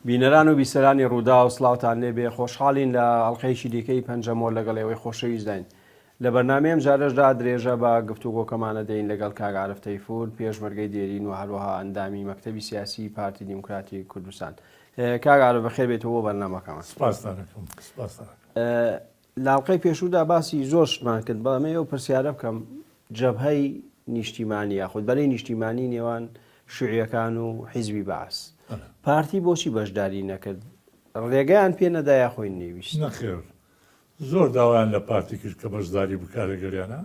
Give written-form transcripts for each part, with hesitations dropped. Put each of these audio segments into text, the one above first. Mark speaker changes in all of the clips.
Speaker 1: بینەران و بیسەرانی ڕوودا و سڵاوتان لێبێ خۆشحاڵین لە ئەڵقەیەکی دیکەی پەنجەمۆر لەگەڵ ئێوەی خۆشەویست داین. لە بەرنامەیەم جارەشدا درێژە بە گفتوگۆکەمانە دەین لەگەڵ کاک عارف تەیفور پێشمەرگەی دێرین و هەروەها ئەندامی مەکتەبی سیاسی پارتی دیموکراتی کوردستان. کاک عارف بەخێر بێتەوە بۆ بەرنامەکەمان. لاڵقەی پێشوودا باسی زۆرشمان کرد، بەڵام ئێوە پرسیارە بکەم جەبهەی نیشتیمانی یاخود بەرەی نیشتیمانی نێوان شیوعیەکان و حیزبی بەعەس پارتی بۆچی بەشداری نەکرد؟ ڕێگەیان پێ نەدایە خۆی نێویست؟
Speaker 2: نەخێر زۆر داوایان لە پارتی کرد کە بەشداری بکارە گەریانە،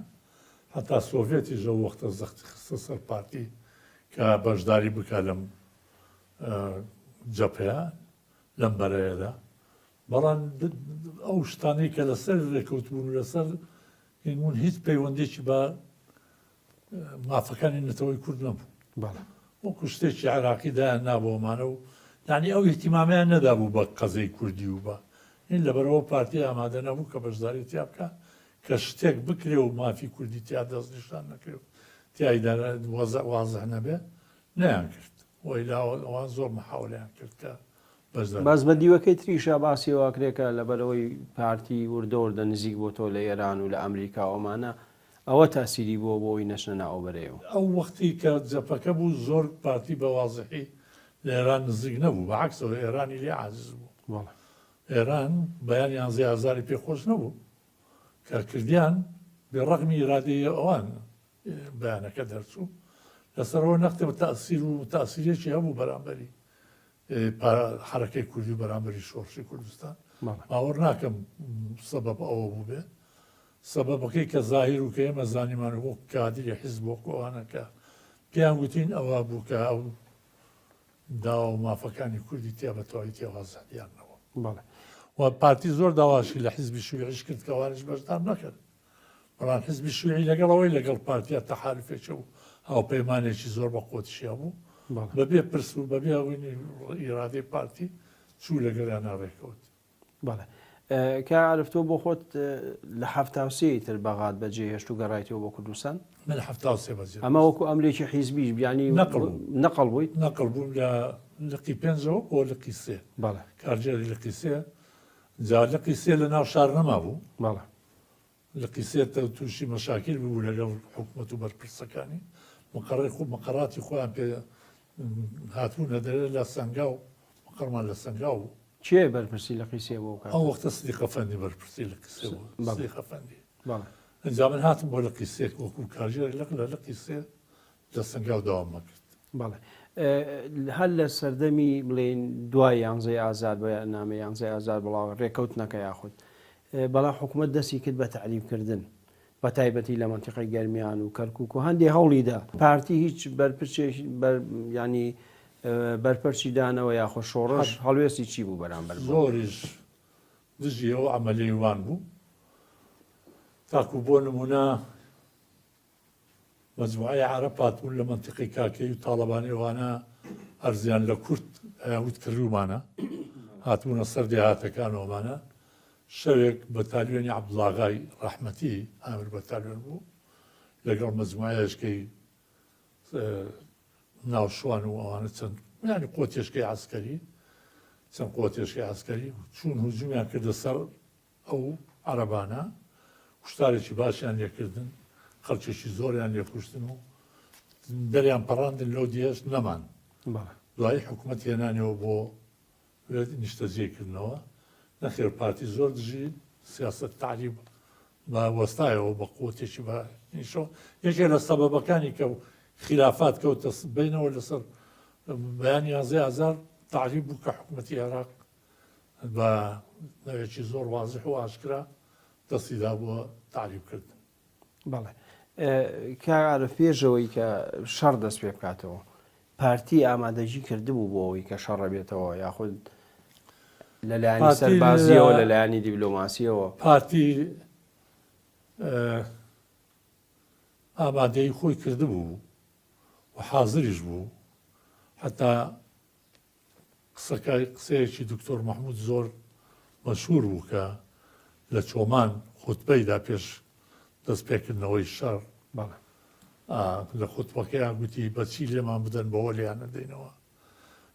Speaker 2: هەتا سۆڤێتی ژە وەختە زەختی خستە سەر پارتی کە بەشداری بکە لەم جەبهەیە لەم بەرەیەدا. بەڵام ئەو شتانەی کە لەسەر ڕێکەوتبوون لەسەر هینمون هیچ پەیوەندێکی بە مافەکانی نەتەوەی کورد نەبوو. وەکو شتێکی عێراقیدایان نابۆمانە و یعنی ئەو احتیمامیان نەدابوو بە قەزەی کوردی و بە این لەبەرەوە پارتی ئامادە نەبوو کە بەشداری تیا بکە کە شتێک بکرێ و مافی کوردی تیا دەست نیشان نەکرێ و تیایدا وازە نەبێ نەیان کرد. ئەوان زۆر محاولیان کرد کە
Speaker 1: باز بە دیوەکەی تریشە باسیەوە کرێکە لەبەرەوەی پارتی وردە نزیک بۆ تۆ لە ئێران و لە ئەمریکا ئەومانە ئەوە تاسیری بۆ بۆی نەشنە ناوبەرەوە.
Speaker 2: ئەو وەختی کە جەپەکە بوو زۆر پارتی بە وازحی لە ئێران نزیک نەبوو، بەعکسەوە ئێرانی لێ عاجز بوو. ئێران بەیان 11,000 پێخۆش نەبوو کە کردیان بێڕەقمی ئیرادەی ئەوان بەیانەکە دەرچوو لەسەرەوە نەختە تەئسیر و تەئسیرێکی هەبوو بەرامبەری حرەکەی کوردی و بەرامبەری شۆڕشی کوردستان. باوەڕ ناکەم سەبەب ئەوە بوو بێ، سەبەبەکەی کە زاهیر و کە ئێمە زانیمان وەک کادری حیزب وەکو ئەوانەکە پێیان گوتین ئەوە بوو کە ئەو داوا و مافەکانی کوردی تیا بەتەواوی تێوازادیانەوە. و پارتی زۆر داواشی لە حیزبی شیوعیش کرد کە ئەوانش بەشدار نەکرد، بەڵام حیزبی شیوعی لەگەڵەوەی لەگەڵ پارتیا تەحالوفێکە و هاوپەیمانێکی زۆر بە قۆتیشیا بوو، بەبێ پرس و بەبێ ئەوەی ئیرادەی پارتی چوو لەگەڵیان ڕێکەوت.
Speaker 1: کە عارف تۆ بۆ خۆت لە 73 تر بەغات بەجێ هێشت و گەڕایەوە بۆ کوردستان؟
Speaker 2: من 73 بەجێ.
Speaker 1: ئەمە وەکو ئەمرێکی حیزبیش بیانی نەقڵ بوویت؟
Speaker 2: نەقڵ بووم لە لقی 5ەوە بۆ لقی 3 کارجێری لقی 3 جا لقی 3 لە ناو شار نەما بوو. لقی 3 تووشی مەشاکل بوو لەگەڵ حکوومەت و بەرپرسەکانی مەقەڕاتی خۆیان پێ هاتوونە دەرێ لە سەنگا و مەقەڕمان لە سەنگا بوو.
Speaker 1: چێ بەرپرسی لە قیسێ بۆ
Speaker 2: ئەو وەختە سدیقە فەندی بەرپرسی لە قیسێ بوو. سدیقە فەندی ئەنجا من هاتم بۆ لە قیسێ وەکو کارژێری لە قیسێ لە سەنگا و داوام کرد.
Speaker 1: هەر لە سەردەمی بڵێن دوای 11 ئازار بە نامە 11 ئازار بڵاو ڕێکەوتنەکە یاخود بەڵام حکوومەت دەستی کرد بە تعلیمکردن بە تایبەتی لە مەنتیقەی گەرمیان و کەرکووک و هەندێک هەوڵیدا پارتی هیچ بەرپرسێکی ینی بەرپەرچی دانەوە یاخۆ شۆڕش هەڵوێستی چی بوو بەرامبەر
Speaker 2: زۆریش دژی ئەو ئەمەلەی وان بوو تاکو بۆ نمونە مەجموعەی عەرەب هاتبوون لە مەنتیقەی کاکەی و تاڵەبانی ئەوانە هەرزیان لە کورد وت کردومانە هاتبوونە سەر دێهاتەکانەوەمانە. شەوێک بەتالیۆنی عەبدوڵاغای ڕەحمەتی ئامر بەتالیۆن بوو لەگەڵ مەجموعەیەشکەی ناوشوان و ئەوانە چەند ینی قۆتێشکەی عەسکەری چەند قۆتێشکی عەسکەری چوون هوجومیان کردە سەر ئەو عەرەبانە کوشتارێکی باشیان لێکردن، خەڵکێکی زۆریان لێکوشتن و دەریان پەڕاندن لەو دێشت نەمان. دوایی حکوومەت هێنانەوە بۆ نیشتەجێکردنەوە. نەخێر پارتی زۆر دژی سیاسەت تعلیب بە وەستایەوە بە قوتێکی بەنیشەوە. یەکێک لە سەبەبەکانی کە خلافات کەوتە بینەوە لەسەر بەیانی 11,000 تعلیب بوو کە حکوومەتی عێراق بە نەوێکی زۆر وازح و ئاشکرا دەستیدا بووە تعلیبکردن.
Speaker 1: کە عارف پێشەوەی کە شەڕ دەست پێ بکاتەوە پارتی ئامادەجی کردبوو بۆ ئەوەی کە شەڕە بێتەوە یاخود لەلایەنی سەربازیەوە لەلایەنی دیبلۆماسیەوە
Speaker 2: پارتی ئامادەی خۆی کردبوو و حازریش بوو. حتا قسەیەکی دکتۆر مەحموود زۆر مەشهور بوو کە لە چۆمان خوتبەیدا پێش دەستپێکردنەوەی شەڕ لە خوتبەکەیان گوتی بەچی لێمان بدەن بەوە لێیان نەدەینەوە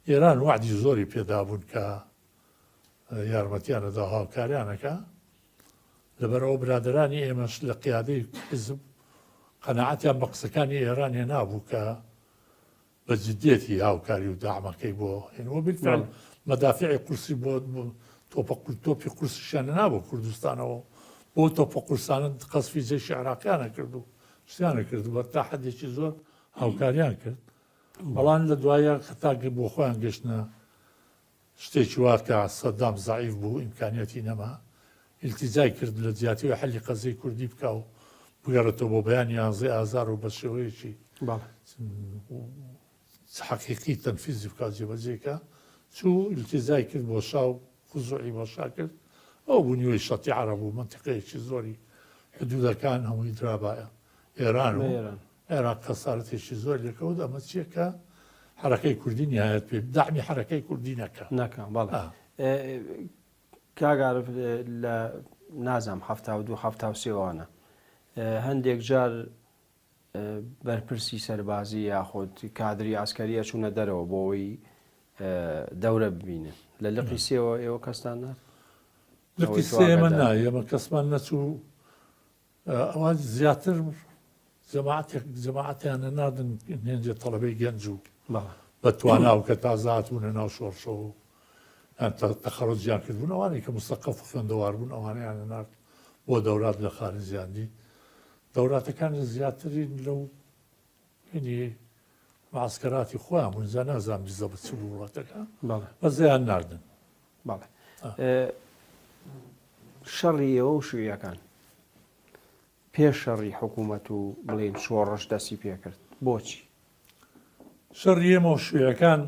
Speaker 2: ئێران وعدی زۆری پێدابوون کە یارمەتیانەدا هاوکاریانەکە لەبەرەوە برادرانی ئێمەش لە قیادەی حیزب قەنەعەتیان بە قسەکانی ئێران هێنابوو کە بە جددیەتی هاوکاری و داعمەکەی بۆ هێنەوە بالفعل مەدافعی قورسی بۆ تۆپی قورسیشیان نابوو کوردستانەوە بۆ تۆپە قورسانە قەسفی جێشی عراقیانە کرد و شتیانە کرد بە تا حەدێکی زۆر هاوکاریان کرد بەڵام لە دوایە خەتاگە بۆ خۆیان گەشتنە شتێکی وا کە سەدام زەعیف بوو ئیمکانیەتی نەما ئیلتیجای کرد لە جیاتیەوە حەلی قەزەی کوردی بکە و بگەڕێتەوە بۆ بەیانی 11 ئازار و بە شێوەیەکی حەقیقی تەنفیزی بکات جێبەجێکە چوو ئیلتیجای کرد بۆ شاو خزوعی بۆ شا کرد ئەو بوونیوەی شەتی عەرەب و منتیقەیەکی زۆری حدودەکان هەمووی درابایە ئێران و عێراق خەسارەتێکی زۆر لەکەوت ئەمە چییە کە حرەکەی کوردی نهایەت پێ داعمی حرەکەی کوردی نەکە
Speaker 1: بەڵێ کاگەڕ لە نازام 1970 هەندێک جار بەرپرسی سەربازی یاخود کادری ئاسکەریە چوونە دەرەوە بۆەوەی دەورە ببینن لە لقی سێەوە ئێوە کەستان نات
Speaker 2: لقی سێمە نایە ئەمە کەسمان نەچوو ئەوان زیاتر جەماعەتیانە نادن هێنجە تەڵەبەی گەنج و بەتواناو کە تازاتونە ناو شۆڕشەوە تەخەڕۆجیان کردبوون ئەوانەی کە مستەقەف خوێندەوار بوون ئەوانیانە نرد بۆ دەورات لە خارجیاندی دەوراتەکان زیاتری لەو معسکەراتی خۆیان بوونجا نازانام دیزە بە چ وڵاتەکە بەزیان ناردن
Speaker 1: شەڕی ئێوە و شوێیەکان پێش شەڕی حکوومەت و بڵێن شۆڕش دەستی پێکرد بۆچی
Speaker 2: شەڕی ئێمە و شوێیەکان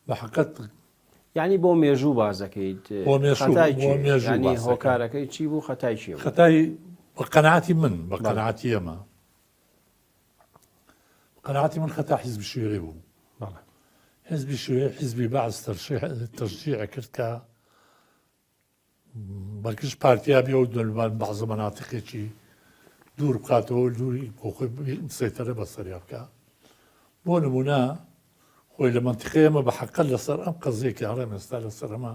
Speaker 2: بە حەقەت
Speaker 1: یعنی بۆ مێژوو بازەکەیت هۆکارەکەی چی بوو خەتای چی
Speaker 2: خەتای بە قەنەعەتی من بە قەنەعەتی ئێمە قەنەعەتی من خەتا حیزبی شوێی بوو حیزبی شوێ حیزبی بەعز تەشجیع کرد کە بەگشت پارتیابی و دەلوان بەعزە مەناتقێکی دوور بکاتەوە دووری بۆ خۆی سەیتەرە بەسەریا بکە بۆ نمونە خۆی لە منتیقەیەمە بە حەقەت لەسەر ئەم قەزێکی هەڕێم ئێستا لەسەر ئەمە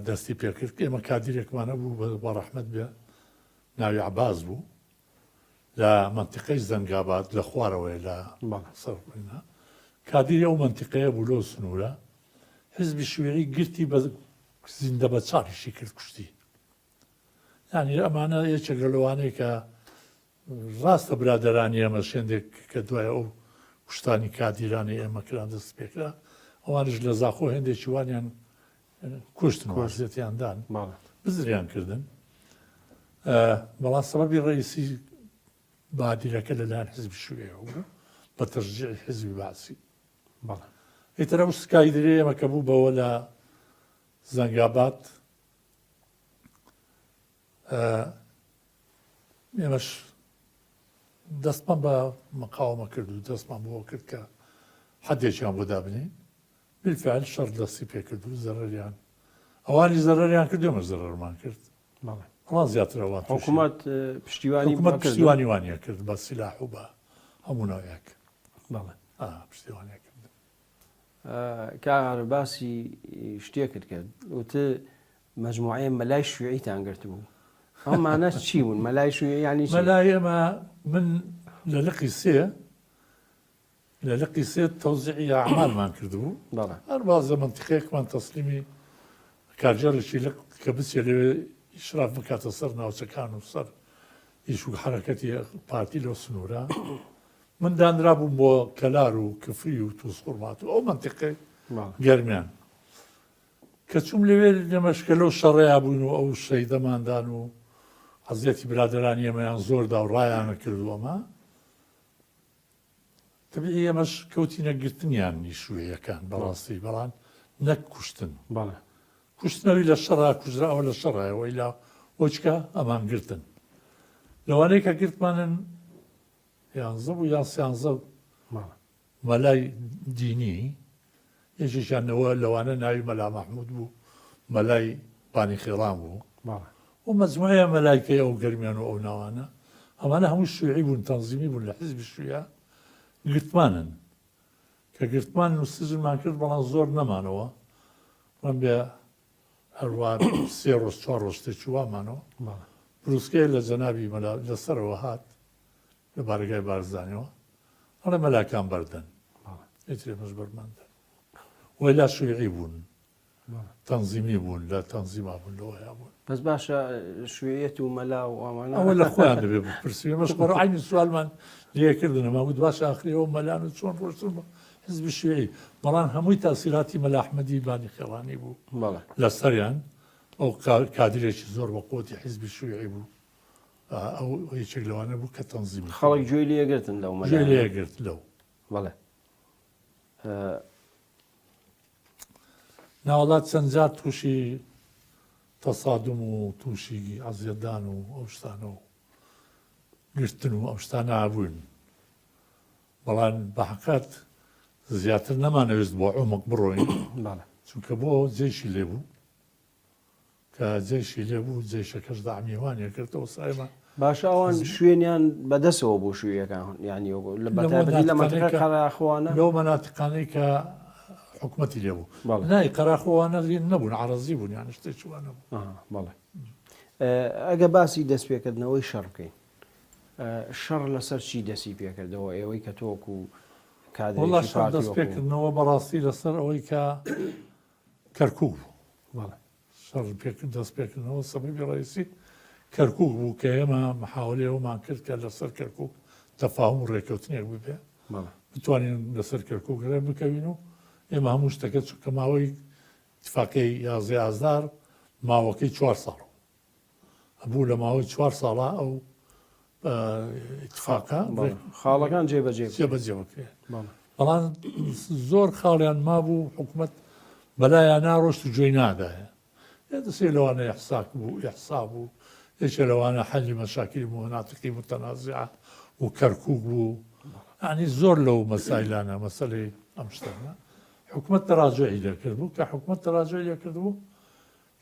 Speaker 2: دەستی پێکرد کە ئێمە کادیرێکمانە بوو بە ڕەحمەت بێ ناوی عەباس بوو لە منتیقەی زەنگاباد لە خوارەوەی لە سەرنا کادیری ئەو منتیقەیە بوو لۆ سنوورە حیزبی شوێعی گرتی بە زیندە بە چاریشی کرد کوشتی یعنی ئەمانە یەکێک لە لەوانەیە کە ڕاستە برادەرانی ئێمە شێندێک کە دوای ئەو کوشتانی کادیرانی ئێمە کران دەست پێکرا ئەوانش لە زاخۆ هێندێکی وانیان کوشتن وەرزێتیاندان بزریان کردن بەڵام سەبەبی ڕئیسی بادیرەکە لەلایەن حیزبی شوێیە بوو بە تەشجیعی حیزبی باسی ئیتر ئەو سکایدرێ ئێمە کە بوو بەوە لە زەنگاباد ئێمەش دەستمان بە مەقاومە کرد و دەستمان بۆ کرد کە حەدێکیان بۆ دابنین بالفعل شەڕ دەستی پێکرد و زەرەریان ئەوانی زەرەریان کرد ئێمە زەرەرمان کرد بەڵام زیاترەوە
Speaker 1: حکوومەت
Speaker 2: پشتیوانی وانە کرد بە سیلاح و بە هەموو ناویەک پشتیوانە کرد
Speaker 1: کاغار باسی شتێکت کرد وتە مەجموعەیە مەلای شوێعیتان گرت بوو ئەمانە چی بوون مەلای شوێ ینی
Speaker 2: مەلای ئێمە من لە لقی سێ تەوزیعی ئەعمالمان کردبوو هەر بازە منتیقەیەکمان تەسلیمی کارجارێکی کە بچێ لەوێ ئیشراف بکاتە سەر ناوچەکان و سەر ئیش و حرەکەتی پارتی لەو سنوورە من دانرا بووم بۆ کەلار و کفری و تووسخورمات و ئەو منتیقەی گەرمیان کە چوم لەوێ لەمەشکە لەو شەڕەیە بوون و ئەو شەیدەماندان و حەزیەتی برادرانی ئێمەیان زۆردا و ڕایانە کردووەمە تەبیعی ئێمەش کەوتینە گرتنیان نیشوەیەکان بەڕاستی بەڵام نەک کوشتن کوشتنەوەی لە شەڕا کوژراوە لە شەڕایەوەی لا ئۆچکە ئەمان گرتن لەوانەیە کە گرتمانن یانزە بوو یان سیانزە مەلای دینی یەکێکیانەوە لەوانە ناوی مەلا مەحموود بوو مەلای بانی خێڵان بوو و مەجموعەیە مەلایکەی ئەو گەرمیان و ئەو ناوانە ئەمانە هەموو شوێعی بوون تەنزیمی بوون لە حیزبی شوێیە گرتمانن کە گرتمان و سژنمان کرد بەڵام زۆر نەمانەوە ڕەن بێ هەروان 3 ڕۆژ 4 ڕۆژ تێکی وامانەوە بروسکەی لە جەنابی لەسەرەوە هات لە بارگای بارزانەوە هەڵێ مەلاکان بەردەن ئیترێ مەش بەرماندە وی لا شوێعی بوون تەنزیمی بوون لە تەنزیما بوون لەوەیا بوون
Speaker 1: بەس باشە شوێیەت و مەلا و ئەوانە
Speaker 2: ئەوە لە خۆیان دەبێ بپرسی مەش بەڕ عینی سوالمان لێکردنەما بود باش ئاخریەوە مەلان و چۆن ڕۆشتن حزبی شوێعی بەڵام هەمووی تاسیراتی مەلا ئەحمەدی بانی خێڵانی بوو لە سەریان ئەو کادرێکی زۆر بە قوتی حزبی شوێعی بوو ئەو هیچێک لەوانە بوو کە تەنزیمی
Speaker 1: خەڵک گوێی لێگرتن لەو مەلا
Speaker 2: گوێی لێگرت لەو
Speaker 1: بەڵێ
Speaker 2: ناوەڵات چەند جار تووشی تەسادم و تووشی عەزیەتدان و ئەو شتانە و گرتن و ئەو شتانە هەبوون بەڵام بە حەقیقەت زیاتر نەمانەویست بۆ عومق بڕۆین چونکە بۆ جێشی لێبوو کە جێشی لێبوو جێشەکەش داعمیێوانیە کردەوە سایمە
Speaker 1: باشە ئەوان شوێنیان بەدەستەوە بۆ شوویەکان ینی لە بەتایبەتی لە مەنتیقە قەراخۆوانە
Speaker 2: لەو مەناتیقانەی کە حکومەتی لێبوو نای قەراخۆوانە نەبوون عەرەزی بوون یان شتێکی وانە بوو
Speaker 1: بەڵێ ئەگە باسی دەستپێکردنەوەی شەڕ بکەین شەڕ لەسەر چی دەستی پێکردەوە ئێوەی کە تۆکو
Speaker 2: وڵا شەڕ دەستپێکردنەوە بەڕاستی لەسەر ئەوەی کە کەرکووک بوو شەڕ دەستپێکردنەوە سەبەبی ڕئیسی کەرکووک بوو کە ئێمە محاولەیەوەمان کرد کە لەسەر کەرکووک تەفاهم و ڕێکەوتنێک ببێ بتوانین لەسەر کەرکووک ڕێ بکەوین و ئێمە هەموو شتەکە چونکە ماوەی اتفاقی 11 ئازار ماوەکەی 4 ساڵ هەبوو لە ماوەی 4 ساڵە ئەو اتفاقە
Speaker 1: خاڵەکان جێبەجێ
Speaker 2: بکرێ بەڵام زۆر خاڵیان مابوو حکوومەت بەلایان ناڕۆشت و گوێی نادایە دەسێ لەوانە یحساک بوو یحسا بوو یەکێ لەوانە حەلی مەشاکلی مۆناتقی متەنازعە و کەرکووک بوو ینی زۆر لەو مەسایلانە مەسەلەی ئەم شتانە حکوومەت تەراجعی لێکرد بوو کە حکوومەت تەراجعی لێکرد بوو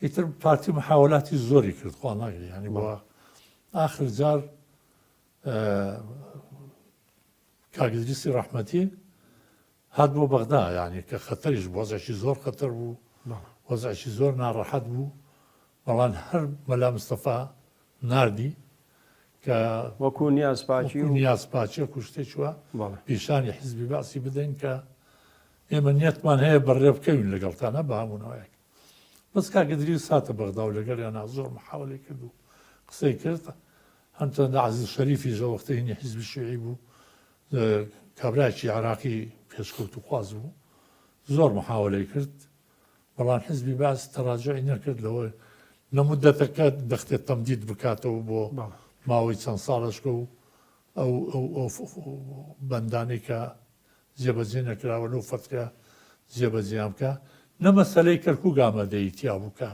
Speaker 2: ئیتر پارتی محاولاتی زۆری کرد خوا ناگری ینی بۆ ئاخر جار کاگدریسی ڕەحمەتی هات بۆ بەغدا ینی کە خەتەریش وەزعی زۆر خەتەر بوو وەزعی زۆر ناڕەحەت بوو بەڵام هەر مەلا مستەفا ناردی کە
Speaker 1: وەکو
Speaker 2: نیازپاچیە کوشتێک وە پیشانی حیزبی باسی بدەین کە ئێمە نیەتمان هەیە بەڕێ بکەوین لەگەڵتانە بە هەمونەوەیەک بەس کاگدری ساتە بەغدا و لەگەڵیانە زۆر محاولی کرد و قسەی کرد هەمچەندە عەزیز شەریفی ژەوەختەینی حیزبی شیوعی بوو کابرایکی عراقی پێشکەوت و خواز بوو زۆر محاولەی کرد بەڵام حیزبی باس تەراجعی نەکرد لەوە لە مودەتەکە دەختێت تەمدید بکاتەوە بۆ ماوەی چەند ساڵشکە و ئەو بەندانەی کە جێبەجێ نەکراوە لەو فەترە جێبەجێیان بکە نە مەسەلەی کەرکووک ئامادەیی تیا بووکە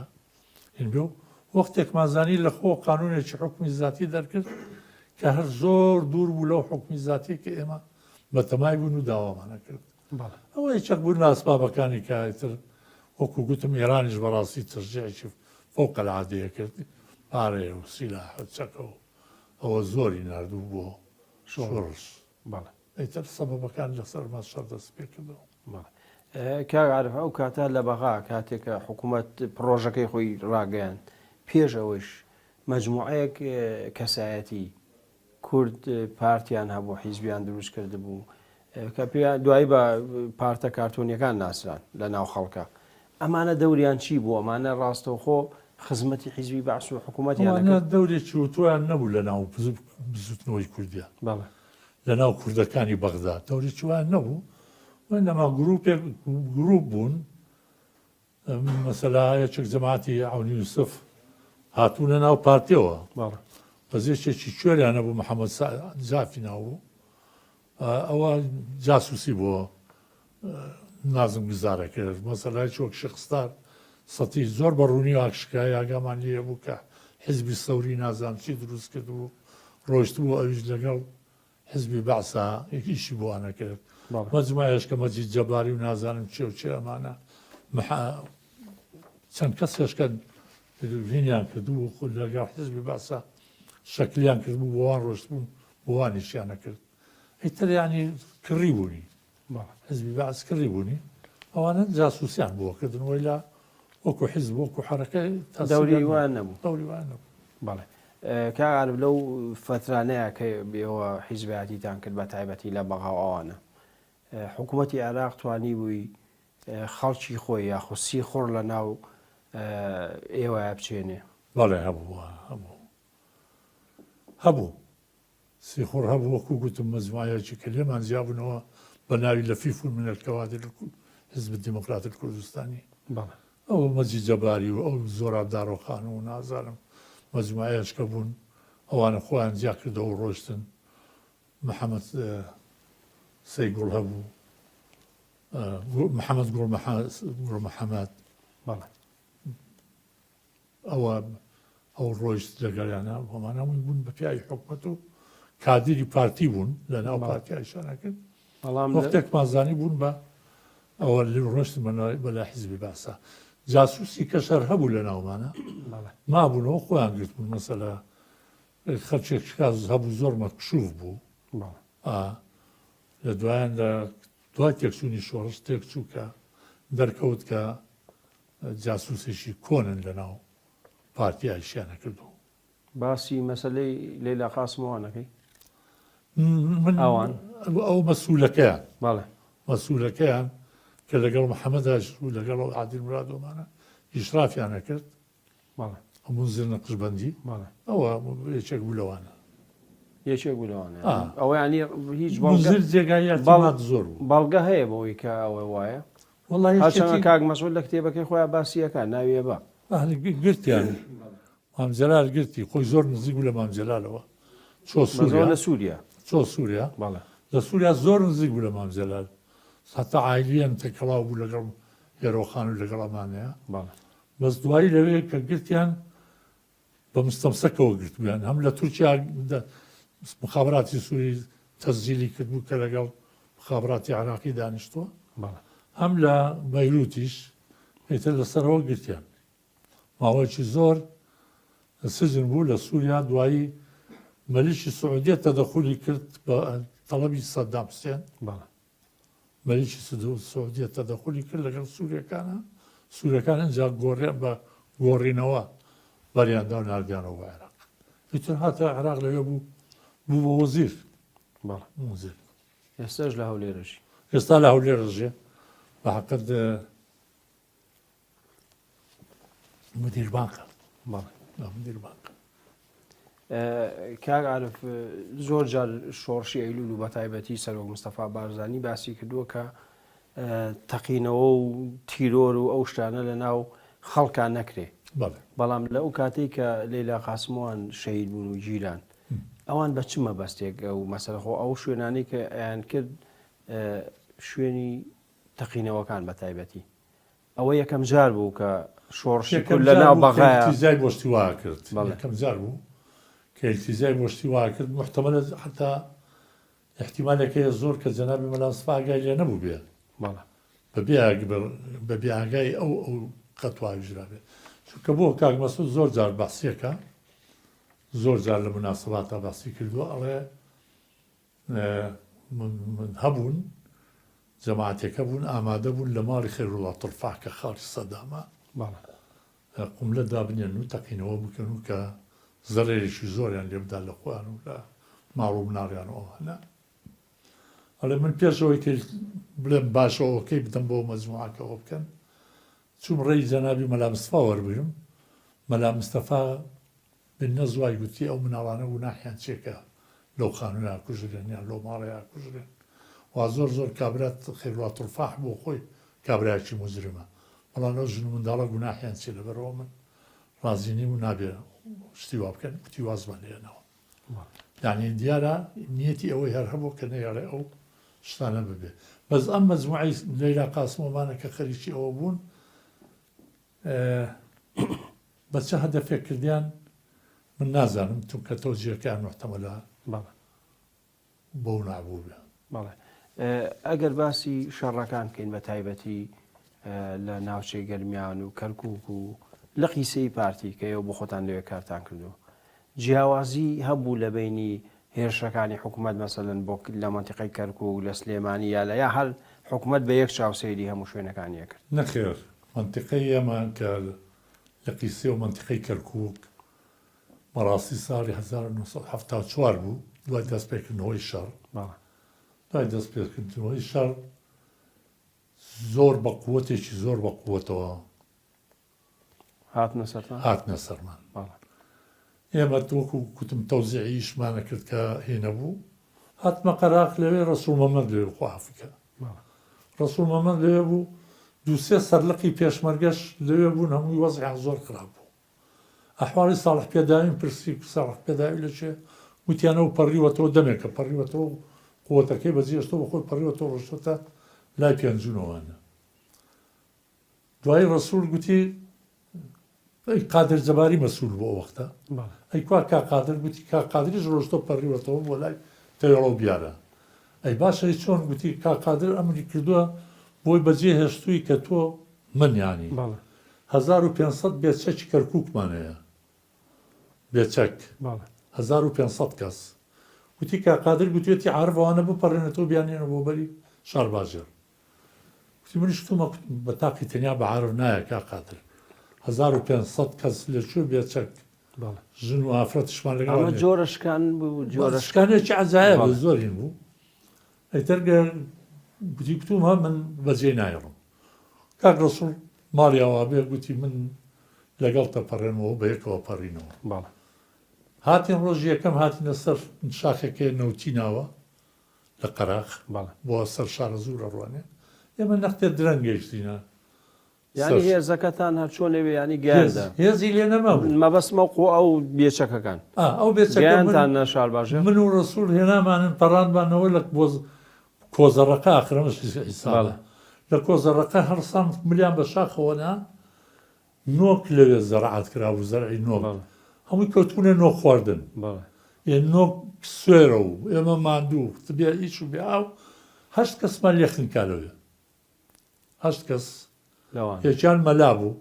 Speaker 2: هینبێ و وەختێک مازانی لە خۆ قانونێکی حکمی زاتی دەرکرد کە هەر زۆر دوور بوو لەو حکمی زاتی کە ئێمە بەتەمای بوون و داوامانە کرد ئەوە یەکێک بوون لە ئەسبابەکانی کاتر وەکو گوتم ئێرانیش بەڕاستی ترجیحێکی فوق العادەیە کرد پارێ و سیلاح و چەکە و ئەوە زۆری ناردوو بۆ شۆڕش ئەیتر سەبەبەکان لەسەرمان شەڕ دەست پێ کردەوە
Speaker 1: کاگعرف ئەو کاتە لە بەغا کاتێکە حکوومەت پرۆژەکەی خۆی ڕاگەیان پێش ئەوەش مەجموعەیەک کەسایەتی کورد پارتیان هەبوو حیزبیان دروست کرده بوو کە دوایی بە پارتە کارتۆنیەکان ناسران لە ناو خەڵکە ئەمانە دەوریان چی بوو ئەمانە ڕاستەوخۆ خزمەتی حیزبی بەعس و حکوومەتیانە
Speaker 2: دەورێکی وتویان نەبوو لە ناو بزوتنەوەی کوردیان لە ناو کوردەکانی بەغدا دەورێکی وان نەبوو نەما گروپ بوون مەسەلا یەکێک جەماعەتی عەونی یوسف هاتوونە ناو پارتیەوە بەزێشێکی کوێریانە بوو محەممەد جافی ناوبوو ئەوە جاسوسی بۆ نازم گزارە کرد مەسەلای چۆک شخصدار سەتی زۆر بەڕوونی ئاکشکای ئاگامان لێ بوو کە حیزبی سەوری نازان چی دروست کرد و ڕۆشت بوو ئەویش لەگەڵ حیزبی بەعسا ئیشی بۆوانە کرد مەجموعەیەش کە مەجید جەباری و نازانم چێ و چێ ئەمانە چەند کەس هێشکە هینیان کردو خود لەگەڵ حیزبی بەعسا شەکلیان کرد بوو بۆوان ڕۆشت بوون بۆوانیشیانە کرد ئیتر ینی کڕی بوونی حزبی بەعز کڕی بوونی ئەوانە جاسووسیان بووە کردنەوەی لە وەکو حیزب وەکو حرەکەی
Speaker 1: دەوری وان نەبوو
Speaker 2: دەوری وان نەبوو.
Speaker 1: بەڵێ کاغارب لەو فترانەیە کە بێەوە حیزبیاتیتان کرد بە تایبەتی لە بەغاو ئەوانە حکوومەتی عێراق توانی بووی خەڵکی خۆی یاخوسی خۆر لە ناو ئێوە بچێنێ
Speaker 2: بەڵێ هەبوو سیخۆر هەبوو وەکو گوتم مەزمایەکی کە لێمان زیابوونەوە بە ناوی لە فیفون من الکەوادر حزب دیموکراتیک کوردستانی ئەو مەجی جەباری و ئەو زۆرا داڕۆخان و نازانم مەجموعەیەشکە بوون ئەوانە خۆیان جیا کردەوە و ڕۆشتن محەممەد سەیگوڵ هەبوو محەممەد گوڵ محەممەد ئەو ڕۆیشت لەگەڵیانە هەمانە بوون بە پیاوی حکومەت و کادری پارتی بوون لە ناو پارتیایشانە کرد وەختێک مازانی بوون بە ئەوە ڕۆشت بەلا حیزبی باسە جاسووسی کەشەر هەبوو لە ناومانە مابوونەوە خۆیان گرت بوون مەسەلا خەلچێک هەبوو زۆر مەکشوف بوو لە دوایان لە دوای تێکچوونی شۆڕش تێکچوو کە دەرکەوت کە جاسووسێکی کۆنن لە ناو پارتیایشیانە کردو
Speaker 1: باسی مەسلەی لەیلا قاسمەوانەکەی
Speaker 2: ئەوان ئەو مەسوولەکەیان
Speaker 1: بەڵێ
Speaker 2: مەسوولەکەیان کە لەگەڵ محەممەداش و لەگەڵ عادل مرادۆمانە ئیشرافیانە کرد هەموو زر نەقشبەندی ئەوە یەکێک بوو لەوانە
Speaker 1: یەکێک بوو لەوانە ئەوە ینی هیچ
Speaker 2: زر جێگایەت زۆر
Speaker 1: بەڵگە هەیە بەوەی کە ئەوە وایە هەرچەندە کاک مەسعود لە کتێبەکەی خۆیان باسیەکە ناویە بە
Speaker 2: گرتیان مامجلال گرتی خۆی زۆر نزیک بوو لە مامجلالەوە
Speaker 1: لە سووریا
Speaker 2: چۆ سووریا لە سووریا زۆر نزیک بوو لە مامجلال هەتا عایلیان تەکەڵاو بوو لەگەڵ هێرۆخان و لەگەڵەمانەیە بەس دوایی لەوەیە کە گرتیان بە مستەمسەکەوە گرتبیان هەم لە تورکیا مخابراتی سووری تەسجیلی کردبوو کە لەگەڵ مخابراتی عراقی دانیشتووە هەم لە بەیروتیش ئیتر لەسەرەوە گرتیان ماوەیەکی زۆر سجن بوو لە سووریا دوایی مەلیشی سعودیە تەدەخولی کرد بە تەڵەبی سەدام حوسێن مەلیشی سعودیە تەدەخولی کرد لەگەڵ سووریەکانە سوورەکان ئەنجا گۆڕیان بە گۆڕینەوە بەریاندا و ناردیانەوە بە عێراق ئیتر هاتە عێراق لەوێ بوو بە وەزیر
Speaker 1: ئێستاش لە هەولێرەشی
Speaker 2: ئێستا لە هەولێرەژێ بە حەقەت مدیر بانکە مدیر بانکە
Speaker 1: کاک عارف زۆر جار شۆڕشی ئەیلول و بە تایبەتی سەرۆک مستەفا بارزانی باسی کردووە کە تەقینەوە و تیرۆر و ئەو شتانە لە ناو خەڵکان نەکرێ بەڵام لە ئەو کاتێک کە لەیلا قاسمەوان شەهید بوون و گیران ئەوان بە چمە بەستێک و مەسەلەخۆ ئەو شوێنانەی کە ئەیان کرد شوێنی تەقینەوەکان بە تایبەتی ئەوە یەکەم جار بوو کە شۆڕشی لە ناو بەغایە
Speaker 2: ئیلتیزای بۆشتی وا کرد یەکەم جار بوو کە ئیلتیزای بۆشتی وا کرد محتەمەلە حتا احتیمالێکەیە زۆر کە جەنابی مەلا مستەفا ئاگای لێ نەبوو بێ بەبێ ئاگای ئەو قەتواوی ژرابێت چونکە بۆ کاک مەسعود زۆر جار باسیەکە زۆر جار لە مناسباتە باسی کردووە ئەڵێ من هەبوون جەماعەتێکە بوون ئامادە بوون لە ماڵی خەیرڵڵاه تڵفا کە خاڵی سەدامە قوملە دابنێن و تەقینەوە بکەن و کە زەڕێرێکی زۆریان لێ بدا لە خۆیان و لە ماڵ و مناڕیان ئەوانە ئەڵێ من پێشەوەی کە بڵێم باشەوەکەی بدەم بۆ مەجموعەکەەوە بکەن چوم ڕێی جەنابی مەلا مستەفا وەربگرم مەلا مستەفا بن نەزوای گوتی ئەو مناڵانە و ناحیان چێکە لەو خانوویان کوژرێن یان لەو ماڵەیان کوژرێن وا زۆر زۆر کابرات خەیرڵڵاه تڵفاح بۆ خۆی کابرایەکی مجرمە بەڵام لەو ژن و منداڵە گوناحیان چێ لەبەرەوە من ڕازی نیم و نابێ شتی وا بکەن کوتی وازمان لێنەوە یعنی دیارە نیەتی ئەوەی هەر هەبوو کە نەیاڵێ ئەو شتانە ببێ بەس ئەم مەجموعەی لەیلا قاسمەوانە کە خەریکی ئەوە بوون بە چه هەدەفێک کردیان من نازانم چونکە تەوجیهەکەیان محتەمەلە بەو نابوو بێ
Speaker 1: بەڵێ ئەگەر باسی شەڕەکان بکەین بە تایبەتی لە ناوچەی گەرمیان و کەرکووک و لە قیسەی پارتی کە ئێوە بۆ خۆتان لەوێ کارتان کردو جیاوازی هەبوو لە بینی هێرشەکانی حکوومەت مەسەلەن بۆ لە منتیقەی کەرکووک لە سلێمانی یا لە یا هەر حکوومەت بە یەک چاوسەیری هەموو شوێنەکانی کرد.
Speaker 2: نەخێر منتیقەی ئەمە کە لە قیسێ و منتیقەی کەرکووک بەڕاستی ساڵی 1974 بوو دوای دەستپێکردنەوەی شەڕ دوای دەستپێکردنەوەی شەڕ زۆر بە قووەتێکی زۆر بە قووەتەوە هاتنە سەرمان. ئێمە وەکو کوتم تەوزیعیشمانە کرد کە هێنە بوو هاتمە قەراق لەوێ ڕەسوول مەمەد لەوێ خوافکە ڕەسوول مەمەد لەوێ بوو دووسێ سەرلقی پێشمەرگەش لەوێ بوون هەمووی وەزعیان زۆر خراپ بوو. ئەحواڵی ساڵح پێداویم پرسی ساڵح پێداوی لە چێ وتیانەوە پەڕیوەتەوە دەمێکە پەڕیوەتەوە قووەتەکەی بەجێشتەوە بەخۆی پەڕیوەتەوە ڕۆشتە لای پێنجونەوەوانە. دوای ڕەسوول گوتی ئەی قادر جەباری مەسوول بۆ ئەو وەختە ئەی کوا کا قادر گوتی کا قادریش ڕۆشتۆ پەڕیوەتەوە بۆ لای تەیەڵە و بیارە. ئەی باشە چۆن گوتی کا قادر ئەمری کردووە بۆی بەجێ هێشتووی کە تۆ منیانی 1500 بێچەکی کەرکووکمانەیە بێچەک 1500 کەس گوتی کا قادر گوتێتی عارفەوانە بپەڕێنێتەوە بیانێنە بۆ بەری شار باژێر. گوتی منیش تومە بە تاقی تەنیا بە عارف نایە کا قادر 1500 کەس لەکوێ بێچەک ژن و ئافرەتشمان لەگەڵ
Speaker 1: جۆرەشکان بوو
Speaker 2: جۆرەشکانێکی عەجایب زۆرین بوو. ئەیتر گوتی گوتومە من بەجێ نایڕم. کاک ڕەسوول ماڵیاوا بێ گوتی من لەگەڵ تەپەڕێنەوە بە یەکەوە پەڕینەوە. هاتین ڕۆژی یەکەم هاتینە سەر شاخێکێ نەوتی ناوە لە قەراق بۆ سەر شارە زوورە ڕوانێ ئێمە نەختێ درەنگ گەیشتینە.
Speaker 1: یعنی هێزەکەتان هەر چۆن لێوێ ینی گیاندا
Speaker 2: هێزی لێ نەما بوو
Speaker 1: مەبەستمە قو ئەو بێچەکەکان
Speaker 2: ئەو بێچەکەیان
Speaker 1: نەشار باشە
Speaker 2: من و ڕەسوول هێنامانن پەڕانبانەوە لە کۆزەڕەکە ئاخرەمەش حیسابە لە کۆزەڕەکە هەرسان ملیان بە شاخەوەنا نۆک لەوێ زەرعات کرا و زەرعی نۆک هەمووی کەوتونە نۆ خواردن نۆک سوێرە و ئێمە ماندوو بێ هیچ و بێ ئاو 8 کەسمان لێخنکا لەوێ 8 کەس یەکیان مەلا بوو